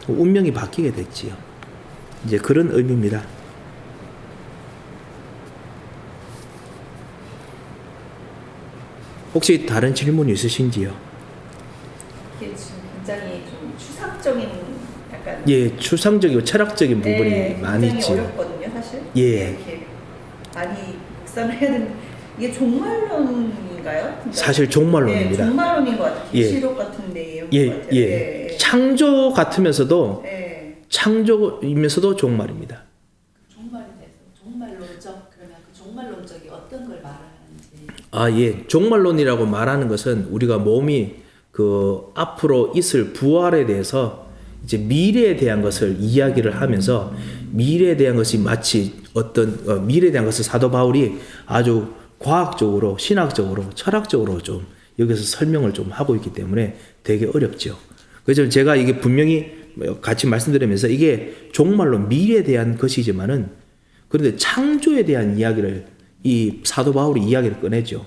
[SPEAKER 1] 운명이 바뀌게 됐지요. 이제 그런 의미입니다. 혹시 다른 질문이 있으신지요?
[SPEAKER 3] 이게 지금 굉장히 좀 추상적인 약간
[SPEAKER 1] 예, 추상적이고 철학적인 부분이
[SPEAKER 3] 네,
[SPEAKER 1] 많이
[SPEAKER 3] 굉장히
[SPEAKER 1] 있지요.
[SPEAKER 3] 어렵거든요, 사실.
[SPEAKER 1] 예.
[SPEAKER 3] 이렇게 많이 묵상을 해야 되는 이게 종말론인가요? 진짜?
[SPEAKER 1] 사실 종말론입니다.
[SPEAKER 3] 네, 종말론인 것 같아요.
[SPEAKER 1] 예.
[SPEAKER 3] 계시록 같은 내용인
[SPEAKER 1] 예,
[SPEAKER 3] 것 같아요.
[SPEAKER 1] 예. 창조 같으면서도
[SPEAKER 3] 예.
[SPEAKER 1] 창조이면서도 종말입니다.
[SPEAKER 4] 종말에 대해서 종말론적 그러면 그 종말론적이 어떤 걸 말하는지.
[SPEAKER 1] 아, 예. 종말론이라고 말하는 것은 우리가 몸이 그 앞으로 있을 부활에 대해서 이제 미래에 대한 것을 이야기를 하면서 미래에 대한 것이 마치 어떤 미래에 대한 것을 사도 바울이 아주 과학적으로, 신학적으로, 철학적으로 좀 여기서 설명을 좀 하고 있기 때문에 되게 어렵죠. 그래서 제가 이게 분명히 같이 말씀드리면서 이게 종말론 미래에 대한 것이지만은 그런데 창조에 대한 이야기를 이 사도 바울이 이야기를 꺼내죠.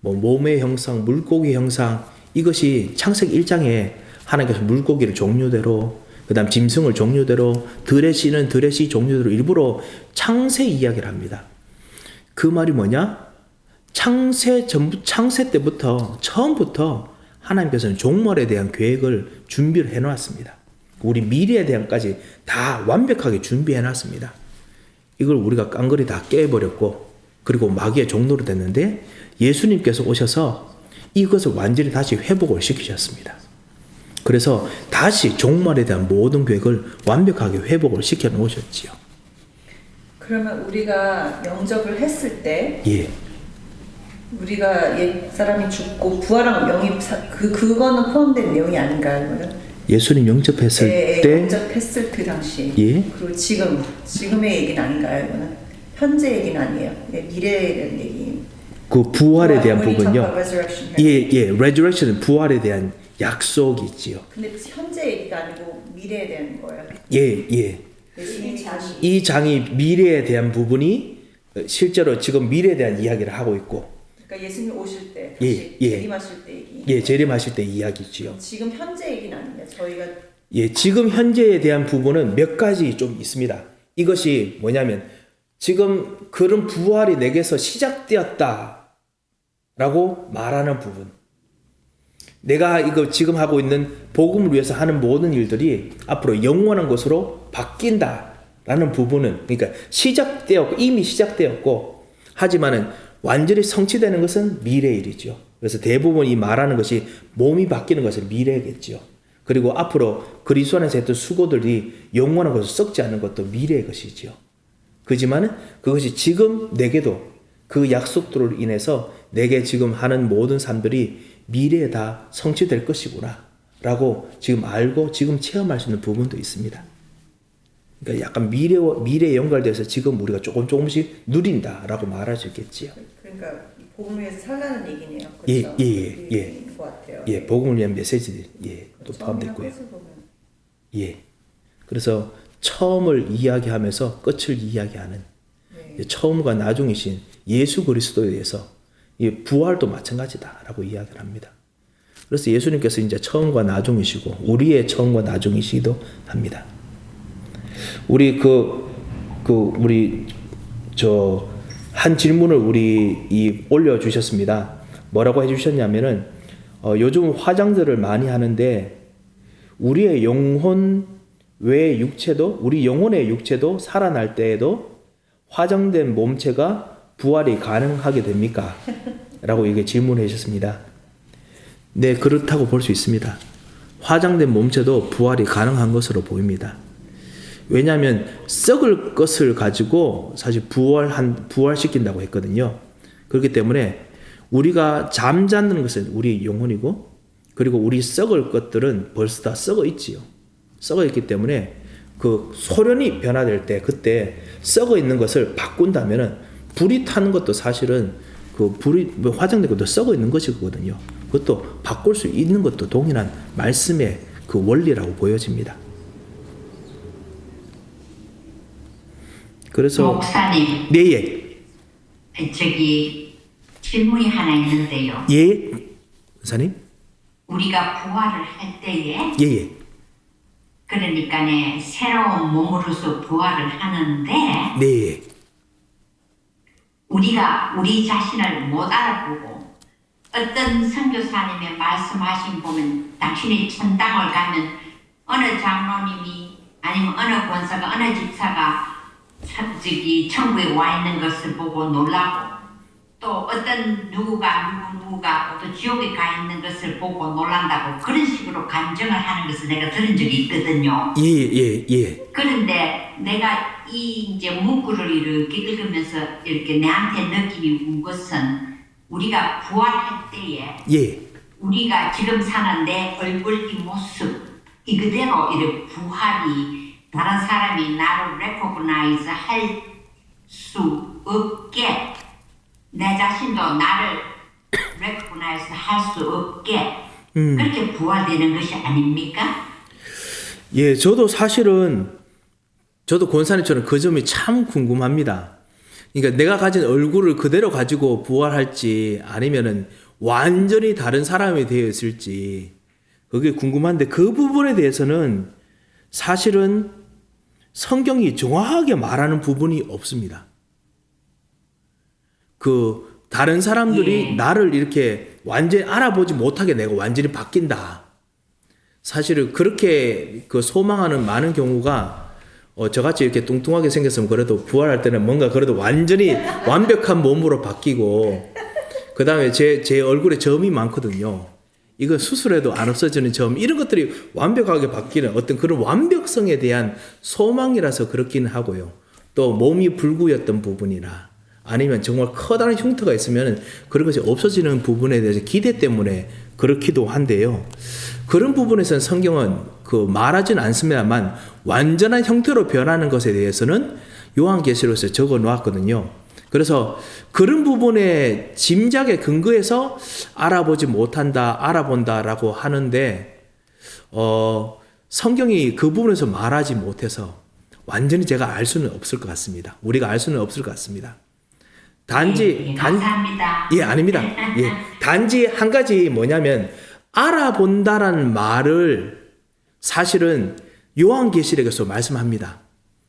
[SPEAKER 1] 뭐 몸의 형상, 물고기 형상 이것이 창세기 1장에 하나님께서 물고기를 종류대로 그다음 짐승을 종류대로 들의 씨는 들의 씨 종류대로 일부러 창세 이야기를 합니다. 그 말이 뭐냐? 창세 때부터 처음부터 하나님께서는 종말에 대한 계획을 준비를 해놓았습니다. 우리 미래에 대한까지 다 완벽하게 준비해놨습니다. 이걸 우리가 깡그리 다 깨버렸고 그리고 마귀의 종로로 됐는데 예수님께서 오셔서 이것을 완전히 다시 회복을 시키셨습니다. 그래서 다시 종말에 대한 모든 계획을 완벽하게 회복을 시켜 놓으셨지요.
[SPEAKER 3] 그러면 우리가 영접을 했을 때
[SPEAKER 1] 예.
[SPEAKER 3] 우리가 옛 사람이 죽고 부활한 영이 그거는 포함된 내용이 아닌가요? 그러면?
[SPEAKER 1] 예수님 영접했을 때
[SPEAKER 3] 영접했을 그 당시.
[SPEAKER 1] 예.
[SPEAKER 3] 그리고 지금의 얘기는 아닌가요? 이거는 현재 얘기는 아니에요. 미래에 대한 얘기.
[SPEAKER 1] 그 부활에 대한
[SPEAKER 3] when we talk
[SPEAKER 1] 부분요.
[SPEAKER 3] about resurrection,
[SPEAKER 1] 예. resurrection은 부활에 대한 약속이 있지요.
[SPEAKER 3] 근데 현재 얘기가 아니고 미래에 대한 거예요.
[SPEAKER 1] 예.
[SPEAKER 3] 예수님이 다시
[SPEAKER 1] 이 장이 미래에 대한 부분이 실제로 지금 미래에 대한 이야기를 하고 있고
[SPEAKER 3] 그러니까 예수님 오실 때
[SPEAKER 1] 예,
[SPEAKER 3] 다시
[SPEAKER 1] 예.
[SPEAKER 3] 재림하실 때 얘기.
[SPEAKER 1] 예, 재림하실 때 이야기지요.
[SPEAKER 3] 지금 현재 얘기는 아니에요. 저희가
[SPEAKER 1] 예, 지금 현재에 대한 부분은 몇 가지 좀 있습니다. 이것이 뭐냐면 지금 그런 부활이 내게서 시작되었다라고 말하는 부분. 내가 이거 지금 하고 있는 복음을 위해서 하는 모든 일들이 앞으로 영원한 것으로 바뀐다라는 부분은 그러니까 시작되었고 이미 시작되었고 하지만은 완전히 성취되는 것은 미래의 일이죠. 그래서 대부분 이 말하는 것이 몸이 바뀌는 것은 미래겠죠. 그리고 앞으로 그리스도 안에서 했던 수고들이 영원한 것으로 썩지 않는 것도 미래의 것이지요. 그지만은 그것이 지금 내게도 그 약속들로 인해서 내게 지금 하는 모든 삶들이 미래에 다 성취될 것이구나 라고 지금 알고 지금 체험할 수 있는 부분도 있습니다. 그러니까 약간 미래에 연결돼서 지금 우리가 조금씩 누린다라고 말할 수 있겠지요.
[SPEAKER 3] 그러니까 복음을 위해서 살라는 얘기네요.
[SPEAKER 1] 예,
[SPEAKER 3] 그렇죠?
[SPEAKER 1] 예.
[SPEAKER 3] 것 같아요.
[SPEAKER 1] 예, 복음을 위한 메시지들, 예, 또 포함됐고요. 예. 그래서 처음을 이야기하면서 끝을 이야기하는
[SPEAKER 3] 네.
[SPEAKER 1] 처음과 나중이신 예수 그리스도에 대해서 이 부활도 마찬가지다라고 이야기를 합니다. 그래서 예수님께서 이제 처음과 나중이시고 우리의 처음과 나중이시기도 합니다. 우리 우리 한 질문을 올려 주셨습니다. 뭐라고 해주셨냐면은 요즘 화장들을 많이 하는데 우리의 영혼 외의 육체도 우리 영혼의 육체도 살아날 때에도 화장된 몸체가 부활이 가능하게 됩니까? 라고 이게 질문해 주셨습니다. 네, 그렇다고 볼 수 있습니다. 화장된 몸체도 부활이 가능한 것으로 보입니다. 왜냐하면 썩을 것을 가지고 사실 부활시킨다고 했거든요. 그렇기 때문에 우리가 잠자는 것은 우리 영혼이고 그리고 우리 썩을 것들은 벌써 다 썩어 있지요. 썩어 있기 때문에 그 소련이 변화될 때 그때 썩어 있는 것을 바꾼다면은 불이 타는 것도 사실은 그 불이 화장된 것도 썩어 있는 것이거든요. 그것도 바꿀 수 있는 것도 동일한 말씀의 그 원리라고 보여집니다. 그래서
[SPEAKER 5] 목사님,
[SPEAKER 1] 네,
[SPEAKER 5] 저기 질문이 하나 있는데요.
[SPEAKER 1] 예, 목사님,
[SPEAKER 5] 우리가 부활을 할 때에
[SPEAKER 1] 예.
[SPEAKER 5] 그러니까 새로운 몸으로서 부활을 하는데
[SPEAKER 1] 네.
[SPEAKER 5] 우리가 우리 자신을 못 알아보고 어떤 선교사님의 말씀하신 보면 당신이 천당을 가면 어느 장로님이 아니면 어느 권사가 어느 집사가 천국에 와 있는 것을 보고 놀라고 또 어떤 누구가 또 지옥에 가 있는 것을 보고 놀란다고 그런 식으로 간증을 하는 것을 내가 들은 적이 있거든요.
[SPEAKER 1] 예.
[SPEAKER 5] 그런데 내가 이제 문구를 이렇게 읽으면서 이렇게 내한테 느낌이 온 것은 우리가 부활할 때에
[SPEAKER 1] 예.
[SPEAKER 5] 우리가 지금 사는 내 얼굴 이 모습 이 그대로 이렇게 부활이 다른 사람이 나를 recognize 할 수 없게 내 자신도 나를 recognize 할 수 없게 그렇게 부활되는 것이 아닙니까?
[SPEAKER 1] 예, 저도 권사님처럼 그 점이 참 궁금합니다. 그러니까 내가 가진 얼굴을 그대로 가지고 부활할지 아니면은 완전히 다른 사람이 되어 있을지 그게 궁금한데 그 부분에 대해서는 사실은 성경이 정확하게 말하는 부분이 없습니다. 그 다른 사람들이 나를 이렇게 완전히 알아보지 못하게 내가 완전히 바뀐다. 사실은 그렇게 그 소망하는 많은 경우가 저같이 이렇게 뚱뚱하게 생겼으면 그래도 부활할 때는 뭔가 그래도 완전히 완벽한 몸으로 바뀌고 그 다음에 제 얼굴에 점이 많거든요. 이거 수술해도 안 없어지는 점 이런 것들이 완벽하게 바뀌는 어떤 그런 완벽성에 대한 소망이라서 그렇기는 하고요. 또 몸이 불구였던 부분이나 아니면 정말 커다란 흉터가 있으면 그런 것이 없어지는 부분에 대해서 기대 때문에 그렇기도 한데요. 그런 부분에서는 성경은 그 말하지는 않습니다만 완전한 형태로 변하는 것에 대해서는 요한계시록에서 적어 놓았거든요. 그래서 그런 부분에 짐작에 근거해서 알아보지 못한다, 알아본다라고 하는데 성경이 그 부분에서 말하지 못해서 완전히 제가 알 수는 없을 것 같습니다. 우리가 알 수는 없을 것 같습니다.
[SPEAKER 5] 감사합니다.
[SPEAKER 1] 예, 아닙니다. 예, 단지 한 가지 뭐냐면 알아본다라는 말을 사실은 요한계시록에서 말씀합니다.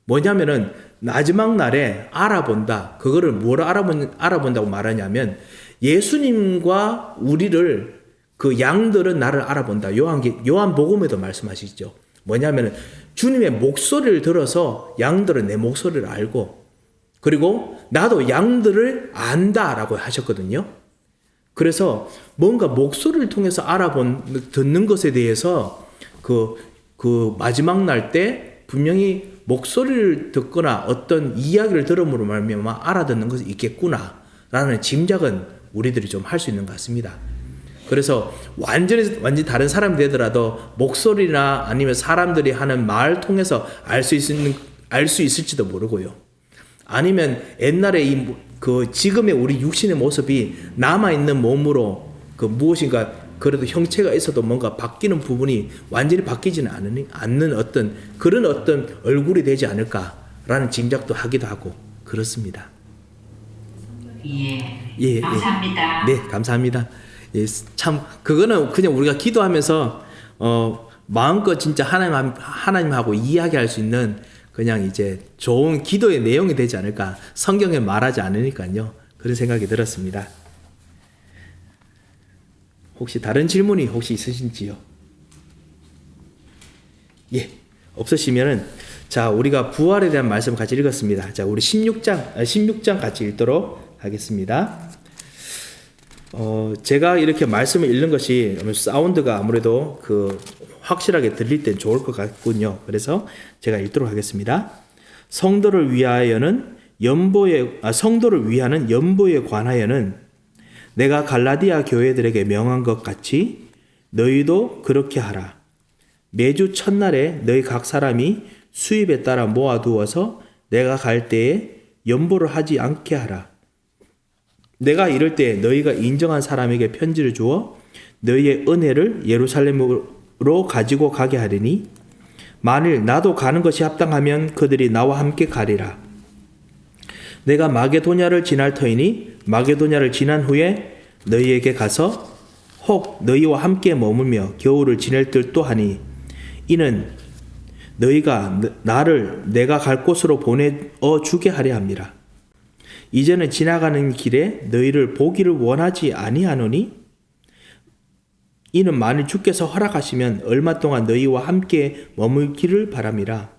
[SPEAKER 1] 뭐냐면은 마지막 날에 알아본다. 그거를 뭐로 알아본다고 말하냐면 예수님과 우리를 그 양들은 나를 알아본다. 요한복음에도 말씀하시죠. 뭐냐면은 주님의 목소리를 들어서 양들은 내 목소리를 알고 그리고 나도 양들을 안다라고 하셨거든요. 그래서 뭔가 목소리를 통해서 듣는 것에 대해서 그 마지막 날 때 분명히 목소리를 듣거나 어떤 이야기를 들음으로 말미암아 알아듣는 것이 있겠구나 라는 짐작은 우리들이 좀 할 수 있는 것 같습니다. 그래서 완전히 다른 사람이 되더라도 목소리나 아니면 사람들이 하는 말 통해서 알 수 있을지도 모르고요. 아니면 옛날에 지금의 우리 육신의 모습이 남아있는 몸으로 무엇인가 그래도 형체가 있어도 뭔가 바뀌는 부분이 완전히 바뀌지는 않는 그런 어떤 얼굴이 되지 않을까라는 짐작도 하기도 하고 그렇습니다.
[SPEAKER 5] 예, 감사합니다.
[SPEAKER 1] 네, 감사합니다. 예, 참 그거는 그냥 우리가 기도하면서 마음껏 진짜 하나님하고 이야기할 수 있는 그냥 이제 좋은 기도의 내용이 되지 않을까. 성경에 말하지 않으니까요. 그런 생각이 들었습니다. 혹시 다른 질문이 혹시 있으신지요? 예, 없으시면은 자, 우리가 부활에 대한 말씀 같이 읽었습니다. 자, 우리 16장 같이 읽도록 하겠습니다. 제가 이렇게 말씀을 읽는 것이 사운드가 아무래도 확실하게 들릴 땐 좋을 것 같군요. 그래서 제가 읽도록 하겠습니다. 성도를 위하는 연보에 관하여는 내가 갈라디아 교회들에게 명한 것 같이 너희도 그렇게 하라. 매주 첫날에 너희 각 사람이 수입에 따라 모아두어서 내가 갈 때에 연보를 하지 않게 하라. 내가 이럴 때 너희가 인정한 사람에게 편지를 주어 너희의 은혜를 예루살렘으로 가지고 가게 하리니 만일 나도 가는 것이 합당하면 그들이 나와 함께 가리라. 내가 마게도냐를 지날 터이니 마게도냐를 지난 후에 너희에게 가서 혹 너희와 함께 머물며 겨울을 지낼 듯도 하니 이는 너희가 나를 내가 갈 곳으로 보내어 주게 하려 함이라. 이제는 지나가는 길에 너희를 보기를 원하지 아니하노니 이는 만일 주께서 허락하시면 얼마 동안 너희와 함께 머물기를 바람이라.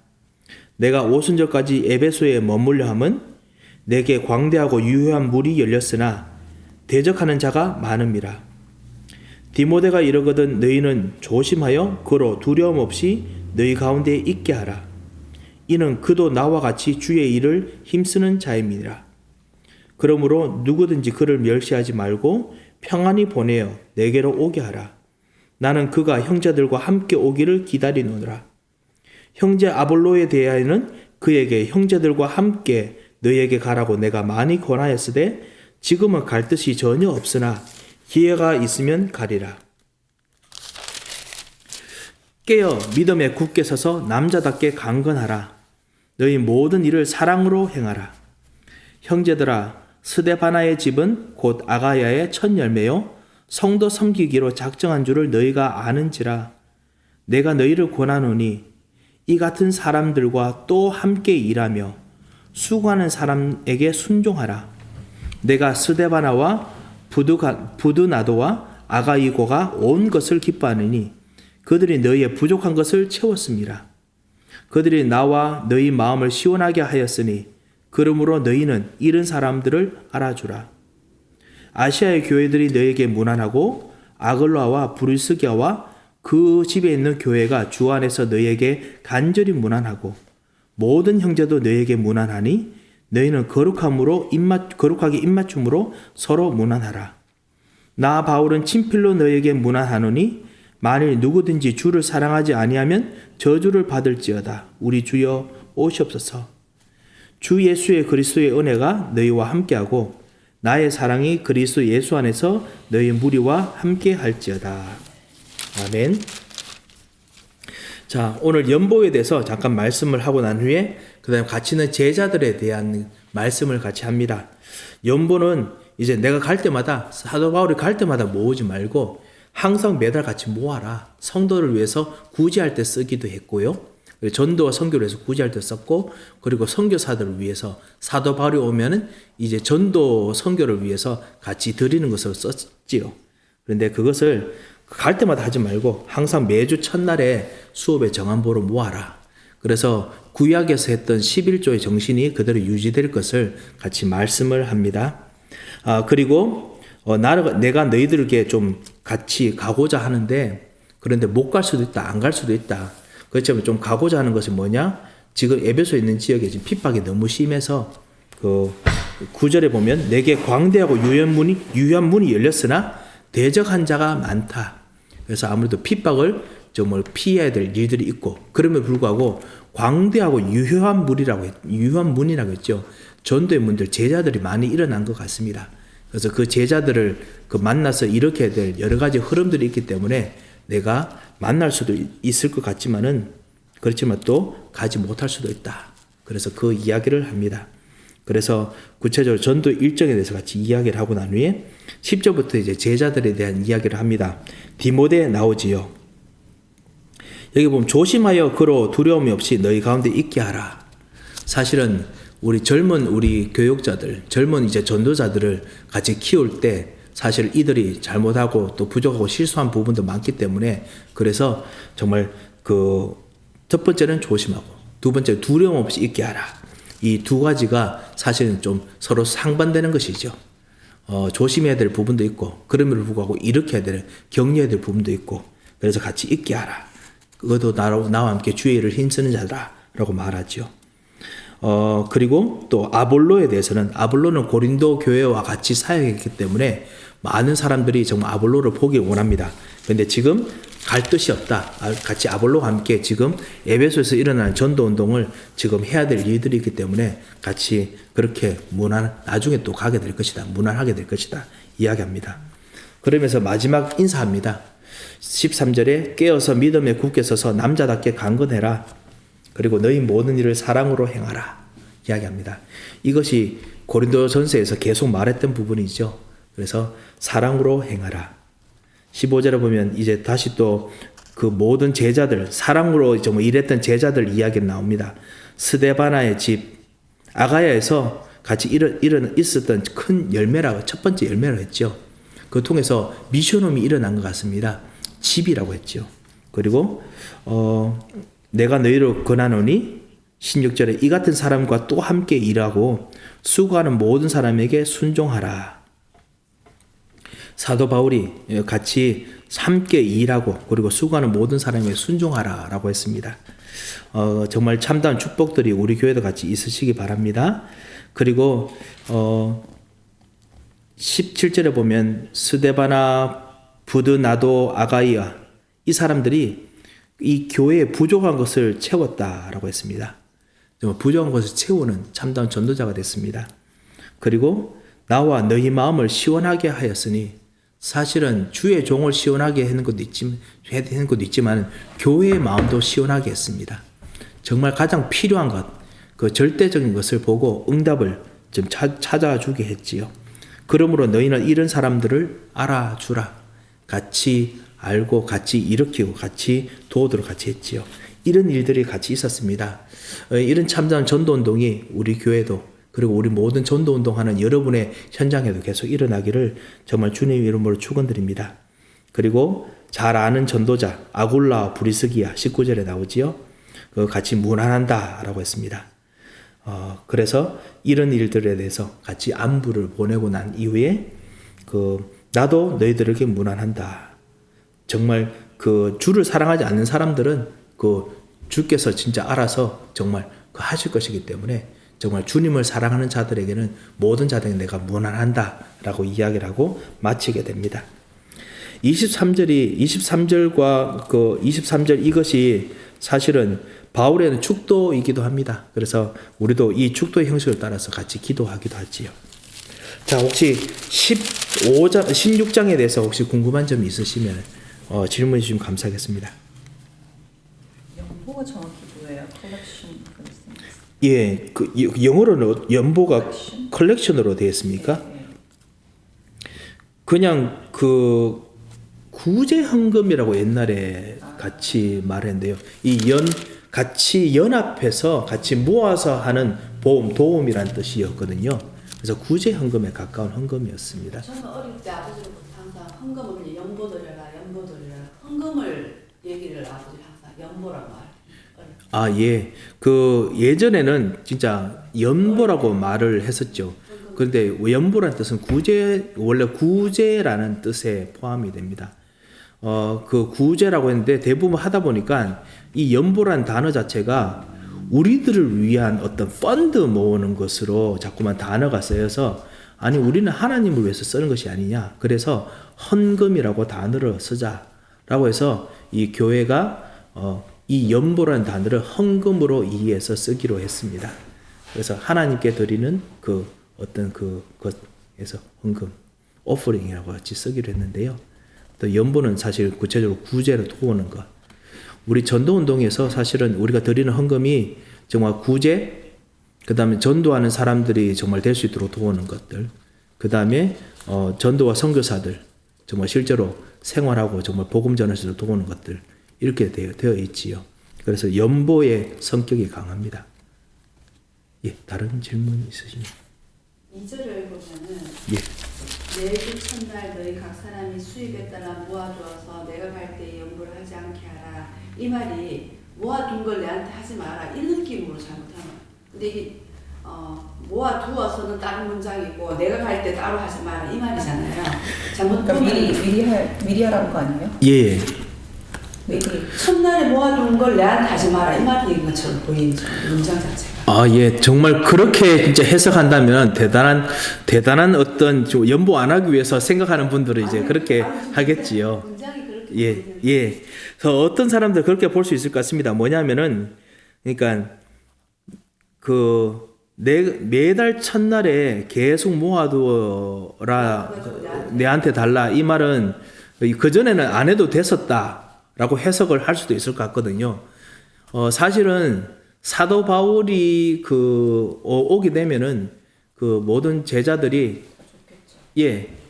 [SPEAKER 1] 내가 오순절까지 에베소에 머물려 함은 내게 광대하고 유효한 물이 열렸으나 대적하는 자가 많음이라. 디모데가 이르거든 너희는 조심하여 그로 두려움 없이 너희 가운데 있게 하라. 이는 그도 나와 같이 주의 일을 힘쓰는 자임이라. 그러므로 누구든지 그를 멸시하지 말고 평안히 보내어 내게로 오게 하라. 나는 그가 형제들과 함께 오기를 기다리노라. 형제 아볼로에 대하여는 그에게 형제들과 함께 너희에게 가라고 내가 많이 권하였으되 지금은 갈 뜻이 전혀 없으나 기회가 있으면 가리라. 깨어 믿음에 굳게 서서 남자답게 강건하라. 너희 모든 일을 사랑으로 행하라. 형제들아, 스데바나의 집은 곧 아가야의 첫 열매요 성도 섬기기로 작정한 줄을 너희가 아는지라. 내가 너희를 권하노니 이 같은 사람들과 또 함께 일하며 수고하는 사람에게 순종하라. 내가 스데바나와 부두나도와 아가이고가 온 것을 기뻐하느니 그들이 너희의 부족한 것을 채웠습니다. 그들이 나와 너희 마음을 시원하게 하였으니 그러므로 너희는 이런 사람들을 알아주라. 아시아의 교회들이 너희에게 무난하고 아글라와 브리스기아와 그 집에 있는 교회가 주 안에서 너희에게 간절히 무난하고 모든 형제도 너희에게 무난하니 너희는 거룩하게 입맞춤으로 서로 무난하라. 나 바울은 친필로 너희에게 무난하노니 만일 누구든지 주를 사랑하지 아니하면 저주를 받을지어다. 우리 주여 오시옵소서. 주 예수의 그리스도의 은혜가 너희와 함께하고 나의 사랑이 그리스도 예수 안에서 너희 무리와 함께 할지어다. 아멘. 자, 오늘 연보에 대해서 잠깐 말씀을 하고 난 후에 그 다음에 같이 있는 제자들에 대한 말씀을 같이 합니다. 연보는 이제 내가 갈 때마다 사도 바울이 갈 때마다 모으지 말고 항상 매달 같이 모아라. 성도를 위해서 구제할 때 쓰기도 했고요. 전도와 선교를 위해서 구제할 때 썼고, 그리고 선교사들을 위해서 사도 바울이 오면은 이제 전도 선교를 위해서 같이 드리는 것으로 썼지요. 그런데 그것을 갈 때마다 하지 말고 항상 매주 첫날에 수업의 정한보로 모아라. 그래서 구약에서 했던 11조의 정신이 그대로 유지될 것을 같이 말씀을 합니다. 그리고 내가 너희들에게 좀 같이 가고자 하는데 그런데 못 갈 수도 있다, 안 갈 수도 있다. 그렇지만 좀 가고자 하는 것이 뭐냐? 지금 에베소에 있는 지역에 지금 핍박이 너무 심해서 그 9절에 보면 내게 광대하고 유한 문이 열렸으나 대적한 자가 많다. 그래서 아무래도 핍박을 정말 피해야 될 일들이 있고, 그럼에도 불구하고 광대하고 유효한 문이라고 했죠. 전도의 문들, 제자들이 많이 일어난 것 같습니다. 그래서 그 제자들을 만나서 일으켜야 될 여러 가지 흐름들이 있기 때문에 내가 만날 수도 있을 것 같지만은, 그렇지만 또 가지 못할 수도 있다. 그래서 그 이야기를 합니다. 그래서 구체적으로 전도 일정에 대해서 같이 이야기를 하고 난 후에 10절부터 이제 제자들에 대한 이야기를 합니다. 디모데 나오지요. 여기 보면 조심하여 그로 두려움이 없이 너희 가운데 있게 하라. 사실은 우리 교육자들, 젊은 이제 전도자들을 같이 키울 때 사실 이들이 잘못하고 또 부족하고 실수한 부분도 많기 때문에, 그래서 정말 첫 번째는 조심하고, 두 번째 두려움 없이 있게 하라. 이 두 가지가 사실은 좀 서로 상반되는 것이죠. 조심해야 될 부분도 있고, 그럼에도 불구하고 일으켜야 될, 격려해야 될 부분도 있고, 그래서 같이 있게 하라. 그것도 나와 함께 주의 일을 힘쓰는 자다라고 말하죠. 그리고 또 아볼로에 대해서는, 아볼로는 고린도 교회와 같이 사역했기 때문에 많은 사람들이 정말 아볼로를 보길 원합니다. 그런데 지금 갈 뜻이 없다. 같이 아볼로와 함께 지금 에베소에서 일어나는 전도 운동을 지금 해야 될 일들이 있기 때문에 같이 그렇게 나중에 또 가게 될 것이다. 무난하게 될 것이다. 이야기합니다. 그러면서 마지막 인사합니다. 13절에 깨어서 믿음에 굳게 서서 남자답게 강건해라. 그리고 너희 모든 일을 사랑으로 행하라. 이야기합니다. 이것이 고린도 전서에서 계속 말했던 부분이죠. 그래서 사랑으로 행하라. 15절에 보면 이제 다시 또 그 모든 제자들, 사랑으로 뭐 일했던 제자들 이야기가 나옵니다. 스데바나의 집, 아가야에서 같이 있었던 큰 열매라고, 첫 번째 열매라고 했죠. 그 통해서 미션홈이 일어난 것 같습니다. 집이라고 했죠. 그리고 내가 너희로 권하노니 16절에 이 같은 사람과 또 함께 일하고 수고하는 모든 사람에게 순종하라. 사도 바울이 같이 함께 일하고 그리고 수고하는 모든 사람에게 순종하라 라고 했습니다. 정말 참다운 축복들이 우리 교회도 같이 있으시기 바랍니다. 그리고 17절에 보면 스데바나, 부드나도, 아가이아, 이 사람들이 이 교회에 부족한 것을 채웠다라고 했습니다. 부족한 것을 채우는 참다운 전도자가 됐습니다. 그리고 나와 너희 마음을 시원하게 하였으니, 사실은 주의 종을 시원하게 하는 것도 있지만 교회의 마음도 시원하게 했습니다. 정말 가장 필요한 것, 그 절대적인 것을 보고 응답을 좀 찾아주게 했지요. 그러므로 너희는 이런 사람들을 알아주라. 같이 알고 같이 일으키고 같이 도우도록 같이 했지요. 이런 일들이 같이 있었습니다. 이런 참다운 전도운동이 우리 교회도 그리고 우리 모든 전도운동하는 여러분의 현장에도 계속 일어나기를 정말 주님의 이름으로 축원드립니다. 그리고 잘 아는 전도자 아굴라 브리스기아 19절에 나오지요. 같이 문안한다라고 했습니다. 그래서 이런 일들에 대해서 같이 안부를 보내고 난 이후에 나도 너희들에게 문안한다. 정말 주를 사랑하지 않는 사람들은 주께서 진짜 알아서 정말 하실 것이기 때문에 정말 주님을 사랑하는 자들에게는 모든 자들에게 내가 문안한다 라고 이야기를 하고 마치게 됩니다. 23절과 23절 이것이 사실은 바울의 축도이기도 합니다. 그래서 우리도 이 축도의 형식을 따라서 같이 기도하기도 하지요. 자, 혹시 16장에 대해서 혹시 궁금한 점이 있으시면 질문해 주시면 감사하겠습니다.
[SPEAKER 3] 연보가 정확히 뭐예요? 컬렉션.
[SPEAKER 1] 예, 영어로는 연보가 컬렉션으로 되어 있습니까? 그냥 구제헌금이라고 옛날에 같이 말했는데요. 같이 연합해서 같이 모아서 하는 도움이란 뜻이었거든요. 그래서 구제헌금에 가까운 헌금이었습니다.
[SPEAKER 4] 저는 어릴 때 아버지로부터 항상 헌금을 연보 드려라. 헌금을 얘기를 아버지 항상 연보라고 말해요.
[SPEAKER 1] 예. 예전에는 진짜 연보라고 말을 했었죠. 그런데 연보라는 뜻은 원래 구제라는 뜻에 포함이 됩니다. 구제라고 했는데 대부분 하다 보니까 이 연보라는 단어 자체가 우리들을 위한 어떤 펀드 모으는 것으로 자꾸만 단어가 쓰여서 아니 우리는 하나님을 위해서 쓰는 것이 아니냐. 그래서 헌금이라고 단어를 쓰자라고 해서 이 교회가 이 연보라는 단어를 헌금으로 이해해서 쓰기로 했습니다. 그래서 하나님께 드리는 그 어떤 그것에서 헌금, 오퍼링이라고 같이 쓰기로 했는데요. 또 연보는 사실 구체적으로 구제로 도우는 것. 우리 전도운동에서 사실은 우리가 드리는 헌금이 정말 구제, 그 다음에 전도하는 사람들이 정말 될 수 있도록 도우는 것들, 그 다음에 전도와 선교사들 정말 실제로 생활하고 정말 복음 전할 도우는 것들 이렇게 되어 있지요. 그래서 연보의 성격이 강합니다. 예, 다른 질문 있으십니까?
[SPEAKER 4] 2절을 보면은
[SPEAKER 1] 예,
[SPEAKER 4] 내주 첫날 너희 각 사람이 수입에 따라 모아두어서 내가 갈 때에 연보를 하지 않게 하라. 이 말이 모아둔 걸 내한테 하지 마라 이 느낌으로 잘못하는. 근데 이게 모아두어서는 다른 문장이고 내가 갈 때 따로 하지 마라 이 말이잖아요. 잘못
[SPEAKER 3] 그러니까
[SPEAKER 4] 보면
[SPEAKER 3] 미리 하라는 거 아니에요?
[SPEAKER 1] 예,
[SPEAKER 3] 미리.
[SPEAKER 4] 첫날에 모아둔 걸 내한테 하지 마라 이 말인 것처럼 보이죠. 문장 자체가.
[SPEAKER 1] 아, 예, 정말 그렇게 진짜 해석한다면 대단한 어떤 연보 안 하기 위해서 생각하는 분들은 이제 그렇게 하겠지요.
[SPEAKER 4] 문장이 그렇게
[SPEAKER 1] 예,
[SPEAKER 4] 보이는.
[SPEAKER 1] 예. 그래서 어떤 사람들 그렇게 볼 수 있을 것 같습니다. 뭐냐면은, 그러니까 매달 첫날에 계속 모아두어라, 내한테 달라 이 말은 그 전에는 안 해도 됐었다라고 해석을 할 수도 있을 것 같거든요. 사실은 사도 바울이 오게 되면은 그 모든 제자들이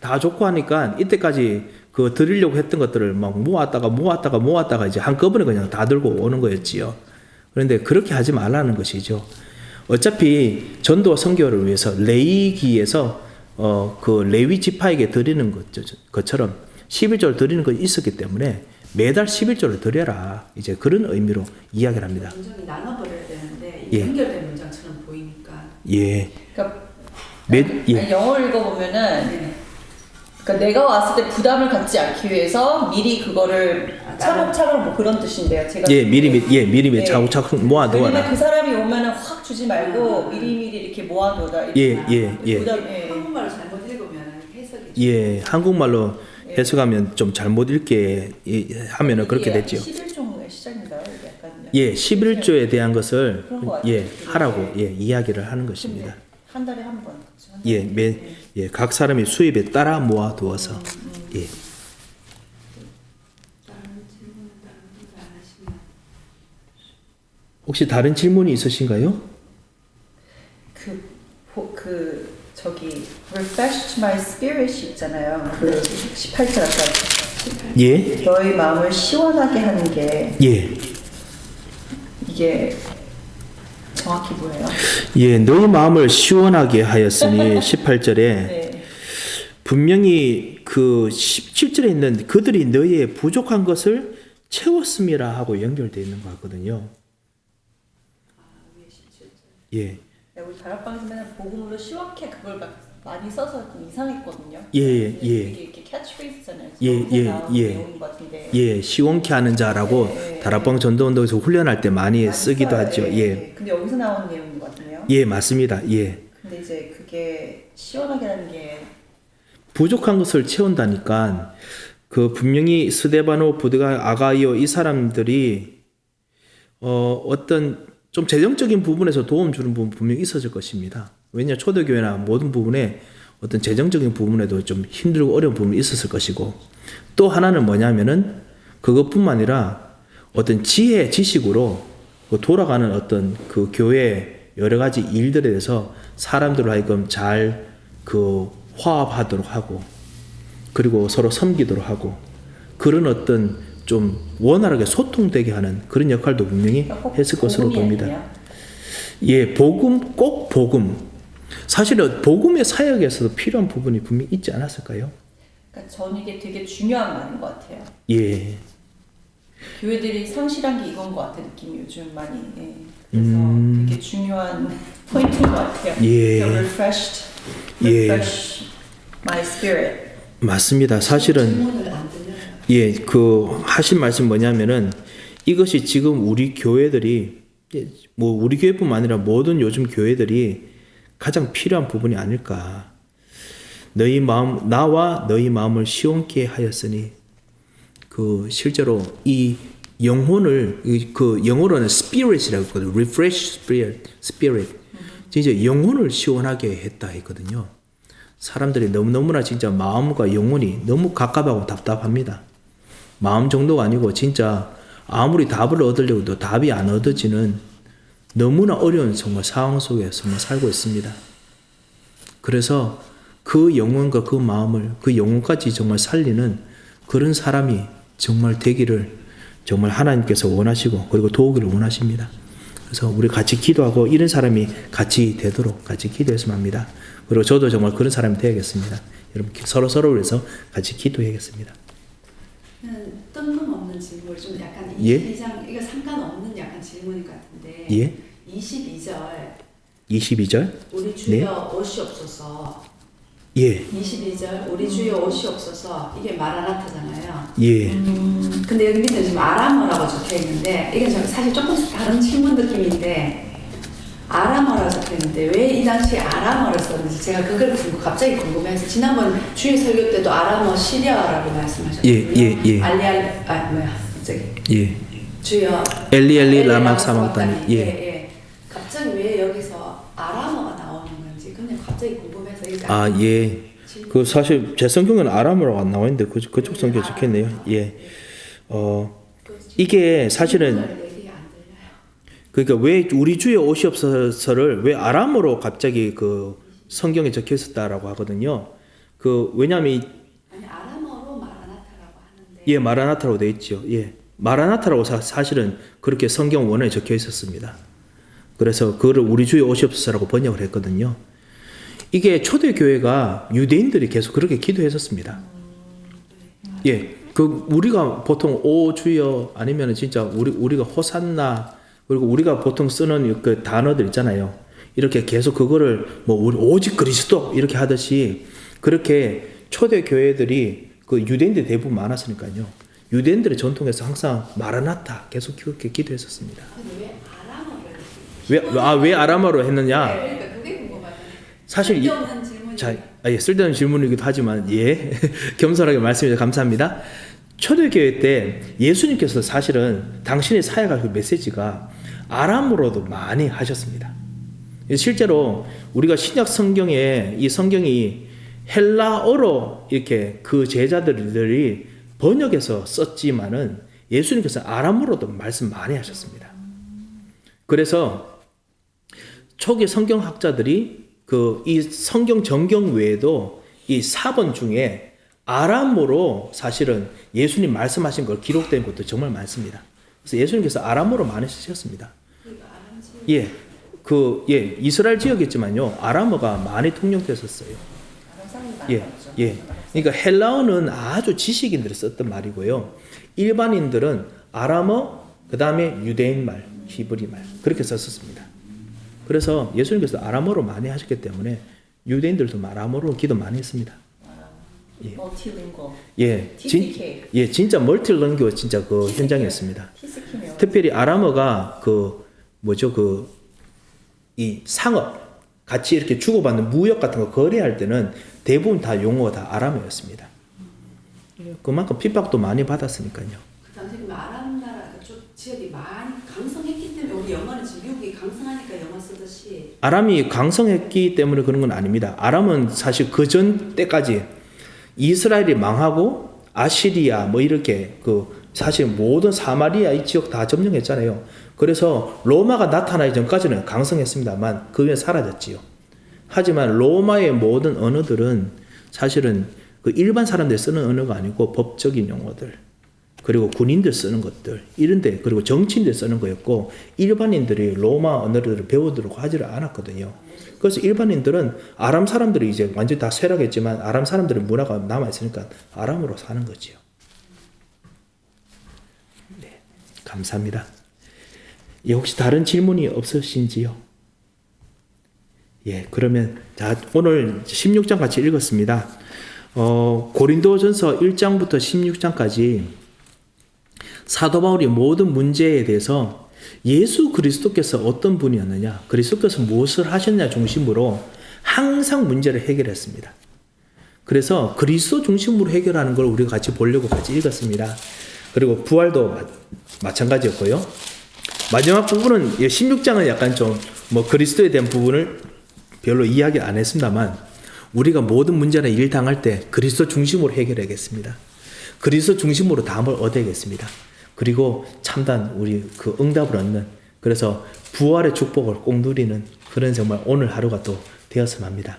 [SPEAKER 1] 다 좋고 하니까 이때까지 드리려고 했던 것들을 막 모았다가 이제 한꺼번에 그냥 다 들고 오는 거였지요. 그런데 그렇게 하지 말라는 것이죠. 어차피 전도와 선교를 위해서 레위기에서 레위 지파에게 드리는 것처럼 11조를 드리는 것이 있었기 때문에 매달 11조를 드려라. 이제 그런 의미로 이야기를 합니다.
[SPEAKER 4] 문장이 나눠버려야 되는데
[SPEAKER 1] 예.
[SPEAKER 4] 연결된 문장처럼 보이니까.
[SPEAKER 1] 예.
[SPEAKER 3] 그러니까
[SPEAKER 1] 예.
[SPEAKER 3] 영어 읽어보면은 그러니까 내가 왔을 때 부담을 갖지 않기 위해서 미리 그거를 차곡차곡 뭐 그런 뜻인데요. 제가
[SPEAKER 1] 미리 차곡차곡 모아두어라.
[SPEAKER 3] 왜냐면 그 사람이 오면은 확 주지 말고 미리미리 이렇게 모아두어라.
[SPEAKER 1] 예.
[SPEAKER 4] 한국말로 잘못 읽으면 해석이.
[SPEAKER 1] 예, 한국말로 해석하면 좀 잘못 읽게 하면은 그렇게 됐죠.
[SPEAKER 3] 11종의 시작인가요? 이게 약간.
[SPEAKER 1] 예, 11조에 대한 것을
[SPEAKER 3] 그런 것 같아요.
[SPEAKER 1] 하라고 이야기를 하는 것입니다.
[SPEAKER 3] 한 달에 한 번. 그렇죠?
[SPEAKER 1] 각 사람이 수입에 따라 모아 두어서 예. 혹시 다른 질문이 있으신가요?
[SPEAKER 3] 저기 refreshed my spirit 있잖아요. 그 18절 아까
[SPEAKER 1] 예.
[SPEAKER 3] 너희 마음을 시원하게 하는 게 이게 정확히 뭐예요?
[SPEAKER 1] 예, 너희 마음을 시원하게 하였으니 18절에
[SPEAKER 3] 네.
[SPEAKER 1] 분명히 그 17절에 있는 그들이 너희의 부족한 것을 채웠음이라 하고 연결되어 있는 것 같거든요. 예.
[SPEAKER 3] 우리 다락방에서 맨날 복음으로 시원케 그걸 막 많이 써서 좀 이상했거든요.
[SPEAKER 1] 예.
[SPEAKER 3] 이게 이렇게 캐치프레이즈잖아요. 내용인 것 같은데.
[SPEAKER 1] 예, 시원케 하는 자라고 다락방 전도운동에서 훈련할 때 많이 쓰기도 하죠.
[SPEAKER 3] 근데 여기서 나온 내용인 것 같네요.
[SPEAKER 1] 예, 맞습니다. 예.
[SPEAKER 3] 근데 이제 그게 시원하게라는 게
[SPEAKER 1] 부족한 것을 채운다니까 분명히 스데바노, 부드가, 아가이오 이 사람들이 어떤 좀 재정적인 부분에서 도움 주는 부분 분명히 있었을 것입니다. 왜냐 초대교회나 모든 부분에 어떤 재정적인 부분에도 좀 힘들고 어려운 부분이 있었을 것이고 또 하나는 뭐냐면은 그것뿐만 아니라 어떤 지혜, 지식으로 돌아가는 어떤 그 교회 여러 가지 일들에 대해서 사람들로 하여금 잘 화합하도록 하고 그리고 서로 섬기도록 하고 그런 어떤 좀 원활하게 소통되게 하는 그런 역할도 분명히 했을 것으로 봅니다.
[SPEAKER 3] 아니냐?
[SPEAKER 1] 예, 꼭 복음. 사실은 복음의 사역에서도 필요한 부분이 분명히 있지 않았을까요?
[SPEAKER 3] 그러니까 저는 이게 되게 중요한 말인 것 같아요.
[SPEAKER 1] 예.
[SPEAKER 3] 교회들이 상실한 게 이건 것 같아 느낌이 요즘 많이. 그래서 되게 중요한 포인트인 것 같아요.
[SPEAKER 1] 예.
[SPEAKER 3] refresh my spirit.
[SPEAKER 1] 맞습니다. 사실은
[SPEAKER 4] 질문을 안 들려요.
[SPEAKER 1] 하신 말씀 뭐냐면은 이것이 지금 우리 교회들이 뭐 우리 교회뿐만 아니라 모든 요즘 교회들이 가장 필요한 부분이 아닐까. 너희 마음, 나와 너희 마음을 시원케 하였으니, 그 실제로 이 영혼을, 그 영어로는 spirit이라고 했거든요. refresh spirit. 진짜 영혼을 시원하게 했다 했거든요. 사람들이 너무나 진짜 마음과 영혼이 너무 갑갑하고 답답합니다. 마음 정도가 아니고 진짜 아무리 답을 얻으려고 해도 답이 안 얻어지는 너무나 어려운 정말 상황 속에 정말 살고 있습니다. 그래서 그 영혼과 그 마음을, 그 영혼까지 정말 살리는 그런 사람이 정말 되기를 정말 하나님께서 원하시고 그리고 도우기를 원하십니다. 그래서 우리 같이 기도하고 이런 사람이 같이 되도록 같이 기도했으면 합니다. 그리고 저도 정말 그런 사람이 되야겠습니다. 여러분 서로를 위해서 같이 기도해야겠습니다.
[SPEAKER 4] 뜬금없는 질문, 좀 약간
[SPEAKER 1] 예?
[SPEAKER 4] 22장, 이거 상관없는 약간 질문인 것 같은데
[SPEAKER 1] 예?
[SPEAKER 4] 22절
[SPEAKER 1] 22절?
[SPEAKER 4] 우리 주여 오시옵소서.
[SPEAKER 1] 예.
[SPEAKER 4] 22절 우리 주여 오시옵소서. 이게 마라나타잖아요.
[SPEAKER 1] 예.
[SPEAKER 4] 근데 여기 밑에 지금 아람어라고 적혀 있는데 이게 사실 조금 다른 질문 느낌인데 아람어라고 적혀 있는데 왜 이 당시에 아람어를 썼는지 제가 그걸 갑자기 궁금해서 지난번 주일 설교 때도 아람어 시리아어라고 말씀하셨거든요.
[SPEAKER 1] 예. 예.
[SPEAKER 4] 주여
[SPEAKER 1] 엘리 라마 사막다니.
[SPEAKER 4] 예. 갑자기 왜 여기서 아람어가 나오는 건지 그냥 갑자기 궁금해서 이게
[SPEAKER 1] 예. 그 사실 제 성경에는 아람어라고 안 나와 있는데 그쪽 성경에 적혀있네요. 예. 이게 사실은 그러니까 왜 우리 주여 오시옵소서를 왜 아람어로 갑자기 그 성경에 적혀 있었다라고 하거든요. 그 왜냐하면
[SPEAKER 4] 아니 아람어로 마라나타라고 하는데
[SPEAKER 1] 예, 마라나타라고 돼 있죠. 예. 마라나타라고 사실은 그렇게 성경 원어에 적혀 있었습니다. 그래서 그거를 우리 주여 오시옵소서라고 번역을 했거든요. 이게 초대교회가 유대인들이 계속 그렇게 기도했었습니다. 예. 그 우리가 보통 오 주여 아니면 진짜 우리가 호산나 그리고 우리가 보통 쓰는 그 단어들 있잖아요. 이렇게 계속 그거를 뭐 우리 오직 그리스도 이렇게 하듯이 그렇게 초대교회들이 그 유대인들이 대부분 많았으니까요. 유대인들의 전통에서 항상 마라나타 계속 그렇게 기도했었습니다.
[SPEAKER 4] 근데 왜 아람어를
[SPEAKER 1] 왜 아람어로 했느냐?
[SPEAKER 4] 네, 그러니까 그게 궁금하다.
[SPEAKER 1] 사실
[SPEAKER 4] 쓸데없는 질문이
[SPEAKER 1] 예, 쓸데없는 질문이기도 하지만 예 겸손하게 말씀해 주셔서 감사합니다. 초대교회 때 예수님께서 사실은 당신의 사역의 그 메시지가 아람어로도 많이 하셨습니다. 실제로 우리가 신약 성경에 이 성경이 헬라어로 이렇게 그 제자들이 번역해서 썼지만은 예수님께서 아람어로도 말씀 많이 하셨습니다. 그래서 초기 성경학자들이 그 이 성경 정경 외에도 이 4번 중에 아람어로 사실은 예수님 말씀하신 걸 기록된 것도 정말 많습니다. 그래서 예수님께서 아람어로 많이 쓰셨습니다. 예, 이스라엘 지역이지만요, 아람어가 많이 통용됐었어요. 예. 그러니까 헬라어는 아주 지식인들이 썼던 말이고요. 일반인들은 아람어, 그 다음에 유대인 말, 히브리 말 그렇게 썼었습니다. 그래서 예수님께서 아람어로 많이 하셨기 때문에 유대인들도 아람어로 기도 많이 했습니다. 예.
[SPEAKER 3] TCK.
[SPEAKER 1] 진짜 멀티랭귀어 진짜 그 현장이었습니다. 특별히 아람어가 이 상업 같이 이렇게 주고받는 무역 같은 거 거래할 때는 대부분 다 용어가 다 아람어였습니다. 그만큼 핍박도 많이 받았으니까요.
[SPEAKER 4] 그 당시 아람 나라 그쪽 지역이 많이 강성했기 때문에 우리 영어는 지금 미국이 강성하니까 영어 쓰듯이
[SPEAKER 1] 아람이 강성했기 때문에 그런 건 아닙니다. 아람은 사실 그 전 때까지 이스라엘이 망하고 아시리아 이렇게 사실 모든 사마리아 이 지역 다 점령했잖아요. 그래서 로마가 나타나기 전까지는 강성했습니다만 그 후에 사라졌지요. 하지만 로마의 모든 언어들은 사실은 그 일반 사람들이 쓰는 언어가 아니고 법적인 용어들 그리고 군인들 쓰는 것들 이런데 그리고 정치인들 쓰는 거였고 일반인들이 로마 언어를 배우도록 하지를 않았거든요. 그래서 일반인들은 아람 사람들이 이제 완전히 다 쇠락했지만 아람 사람들의 문화가 남아있으니까 아람으로 사는 거지요. 네, 감사합니다. 예, 혹시 다른 질문이 없으신지요? 예, 그러면 자 오늘 16장 같이 읽었습니다. 고린도전서 1장부터 16장까지 사도 바울이 모든 문제에 대해서 예수 그리스도께서 어떤 분이었느냐, 그리스도께서 무엇을 하셨냐 중심으로 항상 문제를 해결했습니다. 그래서 그리스도 중심으로 해결하는 걸 우리가 같이 보려고 같이 읽었습니다. 그리고 부활도 마찬가지였고요. 마지막 부분은 16장은 약간 좀 뭐 그리스도에 대한 부분을 별로 이야기 안 했습니다만, 우리가 모든 문제나 일 당할 때 그리스도 중심으로 해결하겠습니다. 그리스도 중심으로 답을 얻어야겠습니다. 그리고 참단 우리 그 응답을 얻는, 그래서 부활의 축복을 꼭 누리는 그런 정말 오늘 하루가 또 되었으면 합니다.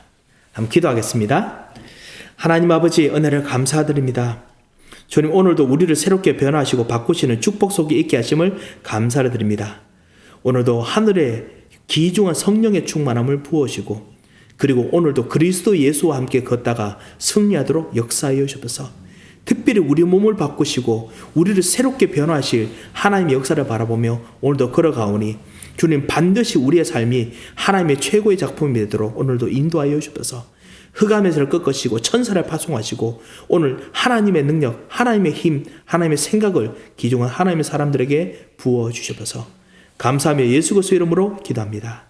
[SPEAKER 1] 한번 기도하겠습니다. 하나님 아버지, 은혜를 감사드립니다. 주님, 오늘도 우리를 새롭게 변화하시고 바꾸시는 축복 속에 있게 하심을 감사를 드립니다. 오늘도 하늘의 귀중한 성령의 충만함을 부으시고, 그리고 오늘도 그리스도 예수와 함께 걷다가 승리하도록 역사하여 주셔서, 특별히 우리 몸을 바꾸시고 우리를 새롭게 변화하실 하나님의 역사를 바라보며 오늘도 걸어가오니, 주님 반드시 우리의 삶이 하나님의 최고의 작품이 되도록 오늘도 인도하여 주셔서, 흑암에서를 꺾으시고 천사를 파송하시고 오늘 하나님의 능력, 하나님의 힘, 하나님의 생각을 귀중한 하나님의 사람들에게 부어주셔서 감사하며 예수 그리스도 이름으로 기도합니다.